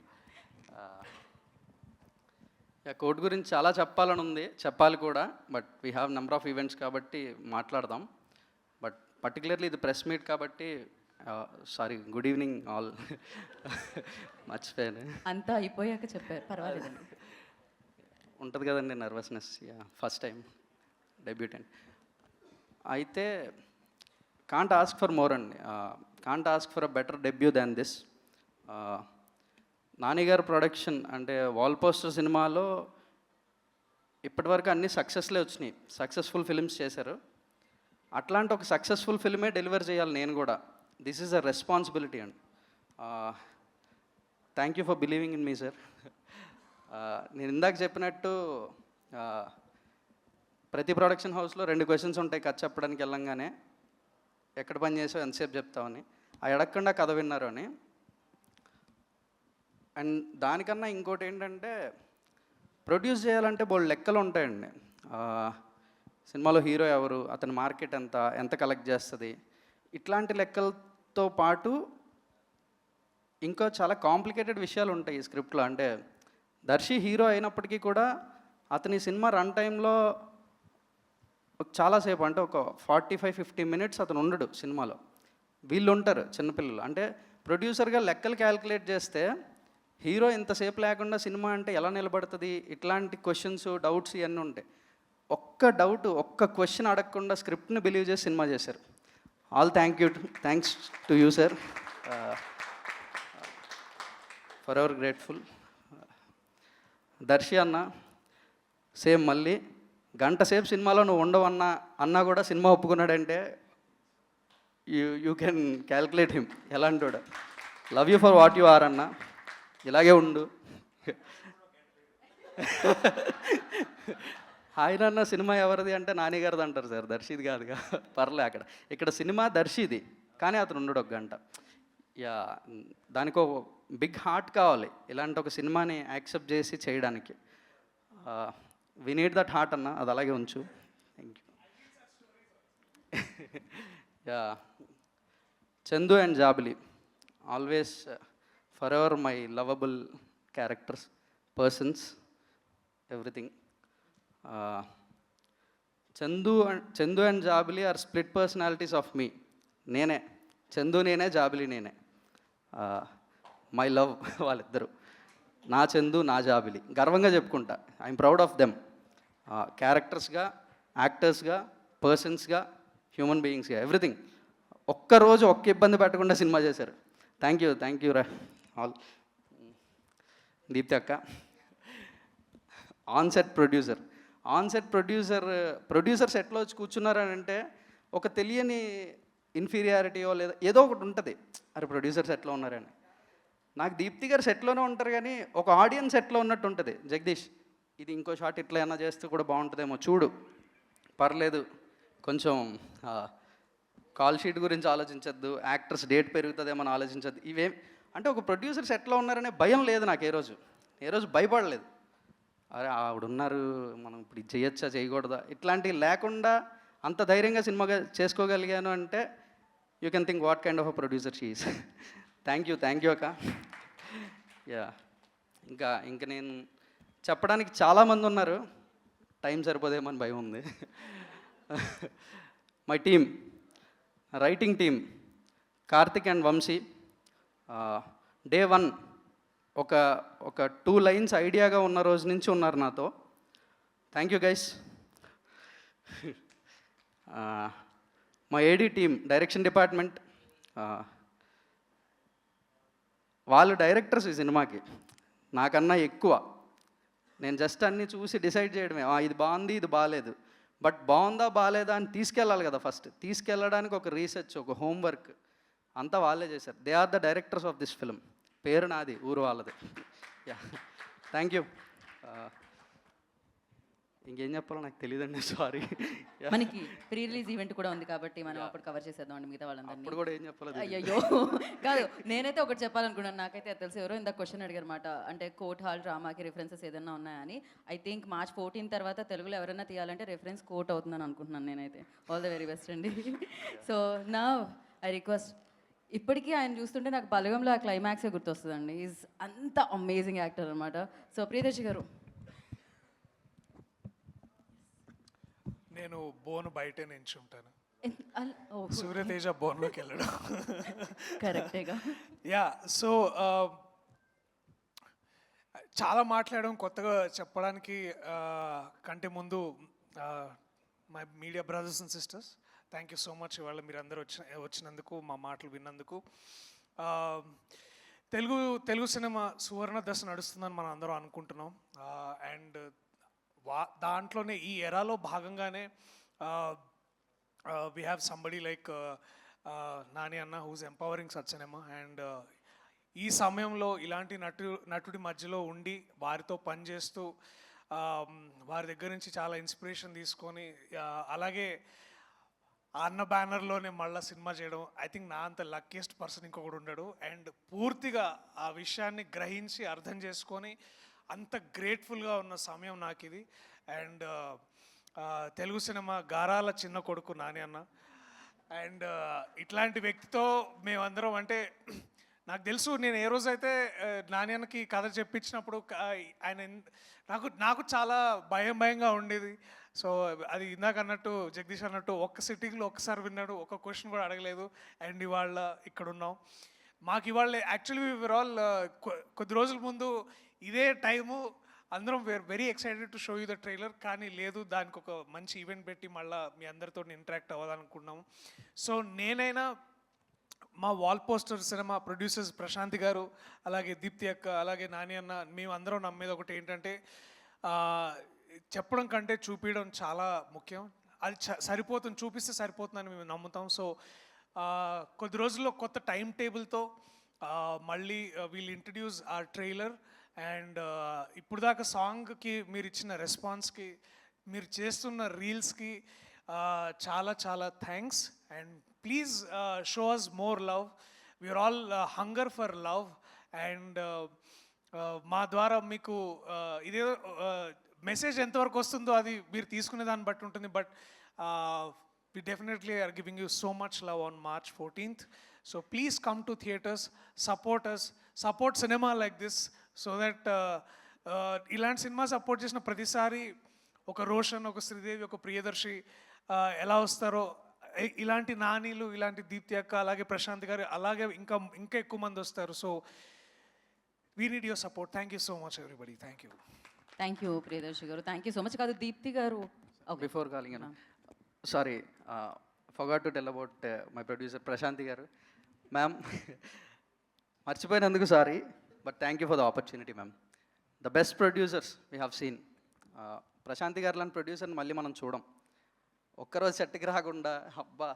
కోర్ట్ గురించి చాలా చెప్పాలని ఉంది, చెప్పాలి కూడా. But we have number of events కాబట్టి మాట్లాడదాం. బట్ పర్టికులర్లీ ఇది ప్రెస్ మీట్ కాబట్టి సారీ, గుడ్ ఈవినింగ్ ఆల్. మర్చిపోయాను.
అంతా అయిపోయాక చెప్పారు, పర్వాలేదండి.
ఉంటుంది కదండి nervousness. Yeah, first time. Debutante. అయితే కాంట్ ఆస్క్ ఫర్ మోర్ అండి, can't ask for a better debut than this. నానిగారు ప్రొడక్షన్ అంటే వాల్ పోస్టర్ సినిమాలో ఇప్పటివరకు అన్ని సక్సెస్లే వచ్చినాయి, సక్సెస్ఫుల్ ఫిల్మ్స్ చేశారు. అట్లాంటి ఒక సక్సెస్ఫుల్ ఫిల్మే డెలివర్ చేయాలి నేను కూడా. దిస్ ఈజ్ అ రెస్పాన్సిబిలిటీ అండి. Thank you for believing in me sir. నేను ఇందాక చెప్పినట్టు ప్రతి ప్రొడక్షన్ హౌస్లో 2 క్వశ్చన్స్ ఉంటాయి కథ చెప్పడానికి వెళ్ళంగానే, ఎక్కడ పని చేసావు, ఎంతసేపు చెప్తామని. అవి అడగకుండా కథ విన్నారు అని. అండ్ దానికన్నా ఇంకోటి ఏంటంటే, ప్రొడ్యూస్ చేయాలంటే బోల్డ్ లెక్కలు ఉంటాయండి. సినిమాలో హీరో ఎవరు, అతని మార్కెట్ ఎంత కలెక్ట్ చేస్తుంది, ఇట్లాంటి లెక్కలతో పాటు ఇంకా చాలా కాంప్లికేటెడ్ విషయాలు ఉంటాయి ఈ స్క్రిప్ట్లో. అంటే దర్శి హీరో అయినప్పటికీ కూడా అతని సినిమా రన్ టైంలో చాలాసేపు, అంటే ఒక 45-50 మినిట్స్ అతను ఉండడు సినిమాలో. వీళ్ళు ఉంటారు చిన్నపిల్లలు. అంటే ప్రొడ్యూసర్గా లెక్కలు క్యాలిక్యులేట్ చేస్తే హీరో ఇంతసేపు లేకుండా సినిమా అంటే ఎలా నిలబడుతుంది, ఇట్లాంటి క్వశ్చన్స్, డౌట్స్ ఇవన్నీ ఉంటాయి. ఒక్క క్వశ్చన్ అడగకుండా స్క్రిప్ట్ని బిలీవ్ చేసి సినిమా చేశారు. All thanks to you sir, for ever grateful. Darshi అన్న సేమ్ మళ్ళీ గంట సేపు సినిమాలో నువ్వు ఉండవన్నా అన్నా కూడా సినిమా ఒప్పుకున్నాడంటే యూ కెన్ క్యాల్కులేట్ హిమ్ ఎలాంటోడు. Love you for what you are అన్న, ఇలాగే ఉండు. ఆయన అన్న సినిమా ఎవరిది అంటే నాని గారిది అంటారు సార్, దర్శిది కాదుగా. పర్లే అక్కడ. ఇక్కడ సినిమా దర్శిది, కానీ అతను ఉండడు ఒక గంట. యా, దానికి ఒక బిగ్ హార్ట్ కావాలి ఇలాంటి ఒక సినిమాని యాక్సెప్ట్ చేసి చేయడానికి. వి నీడ్ దట్ హార్ట్ అన్న, అది అలాగే ఉంచు. Thank you. Yeah, Chandu and Jabili always for ever my lovable characters, persons, everything. Chandu and Jabili are split personalities of me. నేనే చందు, నేనే జాబిలి, నేనే. మై లవ్ వాళ్ళిద్దరు, నా చందు, నా జాబిలి. గర్వంగా చెప్పుకుంటా, ఐఎమ్ ప్రౌడ్ ఆఫ్ దెమ్. క్యారెక్టర్స్గా, యాక్టర్స్గా, పర్సన్స్గా, హ్యూమన్ బీయింగ్స్గా, ఎవ్రీథింగ్. ఒక్కరోజు ఒక్క ఇబ్బంది పెట్టకుండా సినిమా చేశారు. థ్యాంక్ యూ రా ఆల్. దీప్తి అక్క. ఆన్సెట్ ప్రొడ్యూసర్ సెట్లో వచ్చి కూర్చున్నారని అంటే ఒక తెలియని ఇన్ఫీరియారిటీయో లేదా ఏదో ఒకటి ఉంటుంది. అరే ప్రొడ్యూసర్ సెట్లో ఉన్నారని. నాకు దీప్తి గారు సెట్లోనే ఉంటారు, కానీ ఒక ఆడియన్స్ సెట్లో ఉన్నట్టు ఉంటుంది. జగదీష్, ఇది ఇంకో షాట్ ఇట్లా ఏమైనా చేస్తే కూడా బాగుంటుందేమో చూడు, పర్లేదు, కొంచెం కాల్ షీట్ గురించి ఆలోచించద్దు, యాక్టర్స్ డేట్ పెరుగుతుందేమో అని ఆలోచించద్దు. ఇవేం అంటే ఒక ప్రొడ్యూసర్ సెట్లో ఉన్నారనే భయం లేదు నాకు. ఏ రోజు భయపడలేదు. అరే ఆవిడున్నారు, మనం ఇప్పుడు ఇది చేయొచ్చా చేయకూడదా, ఇట్లాంటివి లేకుండా అంత ధైర్యంగా సినిమాగా చేసుకోగలిగాను అంటే you can think what kind of a producer she is. Thank you అక్క. యా, ఇంకా నేను చెప్పడానికి చాలామంది ఉన్నారు, టైం సరిపోదేమో అని భయం ఉంది. My team, writing team, Karthik and Vamsi. Day 1 ఒక 2 లైన్స్ ఐడియాగా ఉన్న రోజు నుంచి ఉన్నారు నాతో. Thank you guys. మా ఏడీ టీమ్, డైరెక్షన్ డిపార్ట్మెంట్, వాళ్ళు డైరెక్టర్స్ ఈ సినిమాకి నాకన్నా ఎక్కువ. నేను జస్ట్ అన్నీ చూసి డిసైడ్ చేయడమే, ఇది బాగుంది, ఇది బాగాలేదు. బట్ బాగుందా బాగాలేదా అని తీసుకెళ్ళాలి కదా. ఫస్ట్ తీసుకెళ్ళడానికి ఒక రీసెర్చ్, ఒక హోంవర్క్ అంతా వాళ్ళే చేశారు. They are the directors of this film. పేరు నాది, ఊరు వాళ్ళది. Yeah, thank you. ఇంకేం చెప్పాలో నాకు తెలియదండి, సారీ.
మనకి ప్రీ రిలీజ్ ఈవెంట్ కూడా ఉంది కాబట్టి మనం అప్పుడు కవర్ చేసేద్దాం అండి మిగతా వాళ్ళందరినీ.
అప్పుడు కూడా ఏం చెప్పాలి.
అయ్యో కాదు, నేనైతే ఒకటి చెప్పాలనుకున్నాను. నాకైతే అది తెలుసు. ఎవరో ఇంత క్వశ్చన్ అడిగారు అనమాట, అంటే కోర్ట్ హాల్ డ్రామాకి రిఫరెన్సెస్ ఏదైనా ఉన్నాయని. ఐ థింక్ March 14 తర్వాత తెలుగులో ఎవరైనా తీయాలంటే రిఫరెన్స్ కోర్ట్ అవుతుందని అనుకుంటున్నాను నేనైతే. ఆల్ ద వెరీ బెస్ట్ అండి. సో నా ఐ రిక్వెస్ట్, ఇప్పటికీ ఆయన చూస్తుంటే నాకు బలగంలో ఆ క్లైమాక్సే గుర్తొస్తుందండి. ఈజ్ అంత అమేజింగ్ యాక్టర్ అనమాట. సో ప్రియదర్శి గారు.
నేను బోన్ బయటే నించుంటాను, సూర్యతేజ బోన్లోకి వెళ్ళడం
కరెక్టేగా.
యా, సో చాలా మాట్లాడడం, కొత్తగా చెప్పడానికి కంటే ముందు my media brothers and sisters, thank you so much ఇవాళ మీరు అందరూ వచ్చినందుకు, మా మాటలు విన్నందుకు. తెలుగు సినిమా సువర్ణ దశ నడుస్తుందని మనం అందరం అనుకుంటున్నాం. అండ్ దాంట్లోనే ఈ ఎరాలో భాగంగానే we have somebody like Nani అన్న whose empowering such cinema. And ఈ సమయంలో ఇలాంటి నటుడి మధ్యలో ఉండి వారితో పనిచేస్తూ వారి దగ్గర నుంచి చాలా ఇన్స్పిరేషన్ తీసుకొని అలాగే అన్న బ్యానర్లోనే మళ్ళీ సినిమా చేయడం, ఐ థింక్ నా అంత లక్కీయెస్ట్ పర్సన్ ఇంకొకటి ఉండడు. అండ్ పూర్తిగా ఆ విషయాన్ని గ్రహించి అర్థం చేసుకొని అంత గ్రేట్ఫుల్గా ఉన్న సమయం నాకు ఇది. అండ్ తెలుగు సినిమా గారాల చిన్న కొడుకు నాని అన్న. అండ్ ఇట్లాంటి వ్యక్తితో మేమందరం, అంటే నాకు తెలుసు నేను ఏ రోజైతే నాని అన్నకి కథ చెప్పించినప్పుడు ఆయన నాకు చాలా భయంగా ఉండేది. సో అది ఇందాక అన్నట్టు జగదీష్ అన్నట్టు ఒక్క సిట్టింగ్లో ఒక్కసారి విన్నాడు, ఒక్క క్వశ్చన్ కూడా అడగలేదు. అండ్ ఇవాళ ఇక్కడ ఉన్నాం. మాకు ఇవాళ యాక్చువల్లీ వీఆర్ ఆల్ కొద్ది రోజుల ముందు ఇదే టైము అందరం we're very excited to show you the trailer, కానీ లేదు, దానికి ఒక మంచి ఈవెంట్ పెట్టి మళ్ళీ మీ అందరితో ఇంటరాక్ట్ అవ్వాలనుకున్నాము. సో నేనైనా మా వాల్ పోస్టర్ సినిమా ప్రొడ్యూసర్స్ ప్రశాంతి గారు, అలాగే దీప్తి అక్క, అలాగే నాని అన్న, మేము అందరం నమ్మేది ఒకటి ఏంటంటే చెప్పడం కంటే చూపించడం చాలా ముఖ్యం. అది సరిపోతుంది, చూపిస్తే సరిపోతుందని మేము నమ్ముతాం. సో కొద్ది రోజుల్లో కొత్త టైం టేబుల్తో మళ్ళీ వీల్ ఇంట్రడ్యూస్ ఆ ట్రైలర్. అండ్ ఇప్పుడు దాకా సాంగ్కి మీరు ఇచ్చిన రెస్పాన్స్కి, మీరు చేస్తున్న రీల్స్కి చాలా చాలా thanks. And please show us more love. We're all hunger for love. And మా ద్వారా మీకు ఇదేదో మెసేజ్ ఎంతవరకు వస్తుందో అది మీరు తీసుకునే దాన్ని బట్టి ఉంటుంది. But we definitely are giving you so much love on March 14th. So please come to theaters, support us, support cinema like this, so that ఇలాంటి సినిమా సపోర్ట్ చేసిన ప్రతిసారి ఒక రోషన్, ఒక శ్రీదేవి, ఒక ప్రియదర్శి ఎలా వస్తారో ఇలాంటి నానీలు, ఇలాంటి దీప్తి అక్క, అలాగే ప్రశాంత్ గారు, అలాగే ఇంకా ఎక్కువ మంది వస్తారు. So we need your support. Thank you so much everybody. Thank you.
Thank you Priyadarshi గారు, థ్యాంక్ యూ సో మచ్. కాదు దీప్తి గారు,
before calling sorry forgot to tell about my producer Prashanthi గారు. మ్యామ్ మర్చిపోయినందుకు sorry, but thank you for the opportunity ma'am. The best producers we have seen. Prashanthi గారు లాంటి ప్రొడ్యూసర్ని మళ్ళీ మనం చూడం. ఒక్కరోజు సెట్కి రాకుండా అబ్బా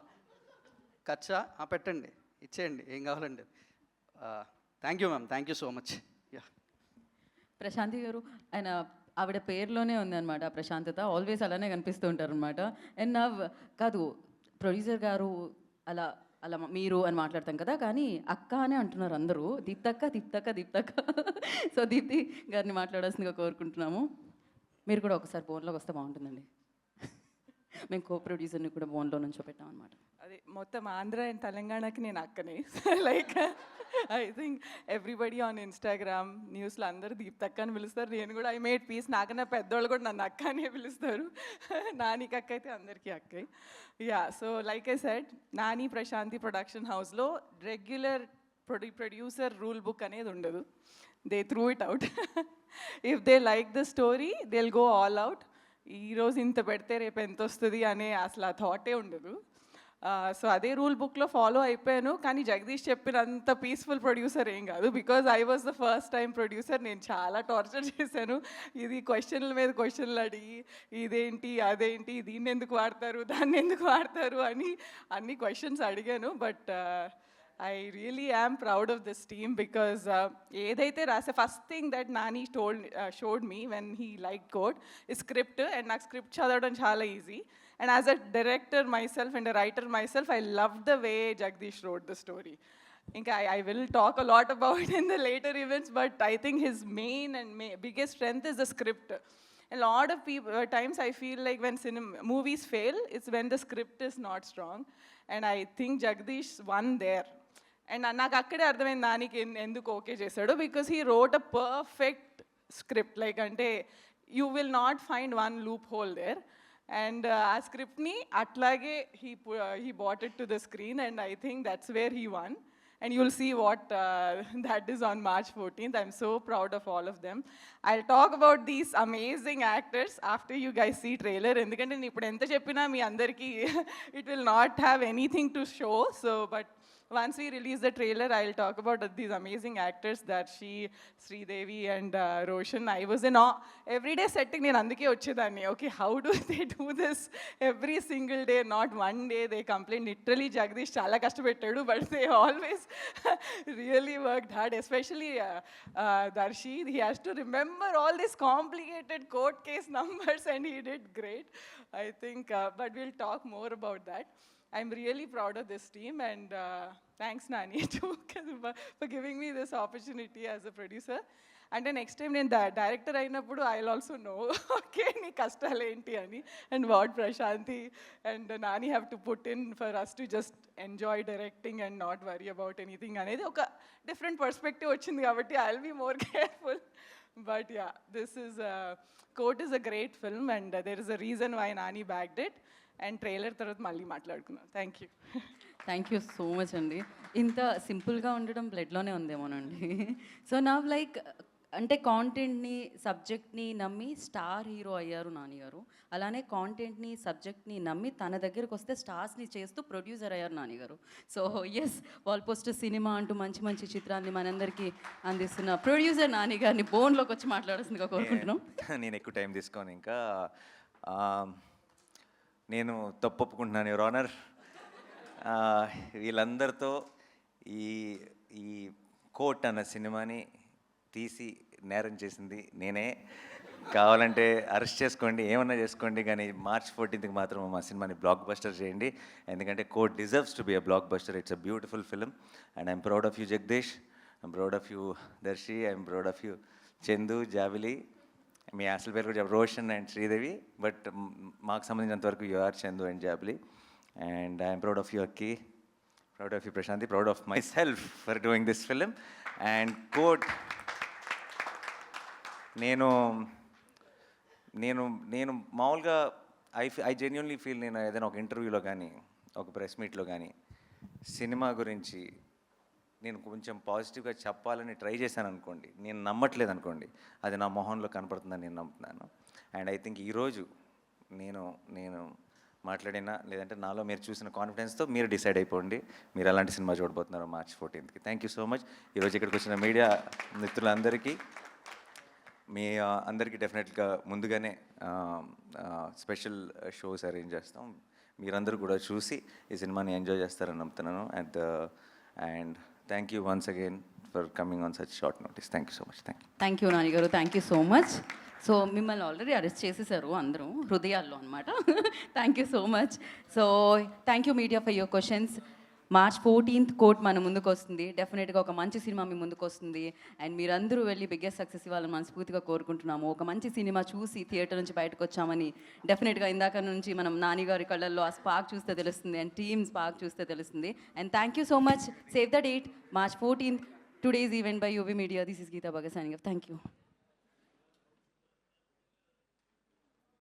ఖర్చా పెట్టండి, ఇచ్చేయండి, ఏం కావాలండి. Thank you ma'am, thank you so much. Yeah
Prashanti garu, ఆయన ఆవిడ పేరులోనే ఉందన్నమాట ప్రశాంతత, ఆల్వేస్ అలానే కనిపిస్తూ ఉంటారు అనమాట. అండ్ కాదు ప్రొడ్యూసర్ గారు అలా అలా మీరు అని మాట్లాడతాం కదా, కానీ అక్క అనే అంటున్నారు అందరూ. దీప్తక్క. సో దీప్తి గారిని మాట్లాడాల్సిందిగా కోరుకుంటున్నాము. మీరు కూడా ఒకసారి ఫోన్లోకి వస్తే బాగుంటుందండి. మేము కో ప్రొడ్యూసర్ని కూడా ఫోన్లో నుంచో పెట్టాం అనమాట.
అది మొత్తం ఆంధ్ర అండ్ తెలంగాణకి నేను అక్కనే. Like I think everybody on Instagram న్యూస్లో అందరూ దీప్తక్క అని పిలుస్తారు. నేను కూడా ఐ మేడ్ పీస్. నాకన్నా పెద్దోళ్ళు కూడా నన్ను అక్క అనే పిలుస్తారు. నానికి అక్క అయితే అందరికీ అక్కే. Yeah, so like I said, Nani Prashanti production హౌస్లో రెగ్యులర్ ప్రొడ్యూసర్ రూల్ బుక్ అనేది ఉండదు. They through it out. If they like the story they will go all out. ఈరోజు ఇంత పెడితే రేపు ఎంత వస్తుంది అనే అసలు ఆ థాటే ఉండదు. సో అదే రూల్ బుక్లో ఫాలో అయిపోయాను. కానీ జగదీష్ చెప్పినంత పీస్ఫుల్ ప్రొడ్యూసర్ ఏం కాదు, because I was the first time producer. నేను చాలా టార్చర్ చేశాను. ఇది క్వశ్చన్ల మీద క్వశ్చన్లు అడిగి, ఇదేంటి అదేంటి, దీన్ని ఎందుకు వాడతారు, దాన్ని ఎందుకు వాడతారు అని అన్ని క్వశ్చన్స్ అడిగాను. But I really am proud of this team because ఏదైతే రాసే first thing that Nani showed me when he liked code is script, and నాకు స్క్రిప్ట్ చదవడం చాలా easy. And as a director myself and a writer myself, I loved the way Jagdish wrote the story. ఇంకా I will talk a lot about in the later events, but I think his main and biggest strength is the script. A lot of times I feel like when movies fail, it's when the script is not strong, and I think Jagdish won there. And నాకు అక్కడే అర్థమైంది నానికి ఎందుకు ఓకే చేశాడు, because he wrote a perfect script. Like అంటే you will not find one loop hole there. And ఆ స్క్రిప్ట్ని అట్లాగే he bought it to the screen, and I think that's where he won. and you'll see what that is on March 14th. I'm so proud of all of them. I'll talk about these amazing actors after you guys see trailer. ఎందుకంటే నేను ఇప్పుడు ఎంత చెప్పినా మీ అందరికీ it will not have anything to show. So, but once we release the trailer, I'll talk about these amazing actors, Darshi, Sridevi and Roshan. I was in awe. Everyday setting, నేను అందుకే వచ్చేదాన్ని. Okay, how do they do this every single day? Not one day they complain. Literally, Jagdish చాలా కష్టపెట్టాడు, but they always really worked hard. Especially Darshi, he has to remember all these complicated court case numbers, and he did great, I think. But we'll talk more about that. I'm really proud of this team, and thanks Nani too for giving me this opportunity as a producer. And the next time నేను డైరెక్టర్ అయినప్పుడు I'll also know okay నీ కష్టాలు ఏంటి అని, and what Prashanti and Nani have to put in for us to just enjoy directing and not worry about anything అనేది ఒక different perspective వచ్చింది కాబట్టి I'll be more careful. But yeah, this is Court is a great film, and there is a reason why Nani bagged it. And trailer తర్వాత మళ్ళీ మాట్లాడుకున్నాం. Thank you.
Thank you so much అండి. ఇంత సింపుల్గా ఉండడం బ్లడ్లోనే ఉందేమోనండి. సో నా లైక్ అంటే కాంటెంట్ని సబ్జెక్ట్ని నమ్మి స్టార్ హీరో అయ్యారు నానిగారు. అలానే కాంటెంట్ని సబ్జెక్ట్ని నమ్మి తన దగ్గరికి వస్తే స్టార్స్ని చేస్తూ ప్రొడ్యూసర్ అయ్యారు నానిగారు. So yes, wall poster cinema అంటూ మంచి మంచి చిత్రాన్ని మనందరికీ అందిస్తున్న ప్రొడ్యూసర్ నానిగారిని బోన్లోకి వచ్చి మాట్లాడాల్సిందిగా కోరుకుంటున్నాం.
నేను ఎక్కువ టైం తీసుకోను. ఇంకా నేను తప్పు ఒప్పుకుంటున్నాను యువర్ ఆనర్. వీళ్ళందరితో ఈ ఈ కోర్ట్ అన్న సినిమాని తీసి నేరం చేసింది నేనే. కావాలంటే అరెస్ట్ చేసుకోండి, ఏమన్నా చేసుకోండి, కానీ March 14th మాత్రం మా సినిమాని బ్లాక్ బస్టర్ చేయండి. ఎందుకంటే court deserves to be a blockbuster. It's a beautiful film, and I'm proud of you Jagadish, I'm proud of you Darshi, I'm proud of you Chandu, Jabili, మీ అసలు పేరు కూడా రోషన్ అండ్ శ్రీదేవి, బట్ మాకు సంబంధించినంతవరకు you are Chandu and Jabili. And I'm proud of you అక్కి, proud of you Prashanthi, proud of myself for doing this film. And court నేను నేను నేను మామూలుగా ఐ జెన్యున్లీ ఫీల్, నేను ఏదైనా ఒక ఇంటర్వ్యూలో కానీ ఒక ప్రెస్ మీట్లో కానీ సినిమా గురించి నేను కొంచెం పాజిటివ్గా చెప్పాలని ట్రై చేశాను అనుకోండి, నేను నమ్మట్లేదు అనుకోండి, అది నా మొహంలో కనపడుతుందని నేను నమ్ముతున్నాను. అండ్ ఐ థింక్ ఈరోజు నేను మాట్లాడినా లేదంటే నాలో మీరు చూసిన కాన్ఫిడెన్స్తో మీరు డిసైడ్ అయిపోండి మీరు ఎలాంటి సినిమా చూడబోతున్నారు March 14th. Thank you so much. ఈరోజు ఇక్కడికి వచ్చిన మీడియా మిత్రులందరికీ, మీ అందరికీ డెఫినెట్గా ముందుగానే స్పెషల్ షోస్ అరేంజ్ చేస్తాం. మీరందరూ కూడా చూసి ఈ సినిమాని ఎంజాయ్ చేస్తారని నమ్ముతున్నాను. And thank you once again for coming on such short notice. Thank you so much.
Thank you Nani గారు, thank you so much. So మిమ్మల్ని ఆల్రెడీ అరెస్ట్ చేసేసారు అందరూ హృదయాల్లో అనమాట. Thank you so much. So thank you media for your questions. March 14th court మన ముందుకు వస్తుంది. డెఫినెట్గా ఒక మంచి సినిమా మీ ముందుకు వస్తుంది, అండ్ మీరందరూ వెళ్ళి బిగ్గెస్ట్ సక్సెస్ ఇవ్వాలని మనస్ఫూర్తిగా కోరుకుంటున్నాము. ఒక మంచి సినిమా చూసి థియేటర్ నుంచి బయటకు వచ్చామని డెఫినెట్గా ఇందాక నుంచి మనం నాని గారి కళ్ళల్లో ఆ స్పార్క్ చూస్తే తెలుస్తుంది, అండ్ టీమ్ స్పార్క్ చూస్తే తెలుస్తుంది. And thank you so much. Save the date, March 14th, today's event by UV Media. This is Geeta Bhagat signing off. Thank you.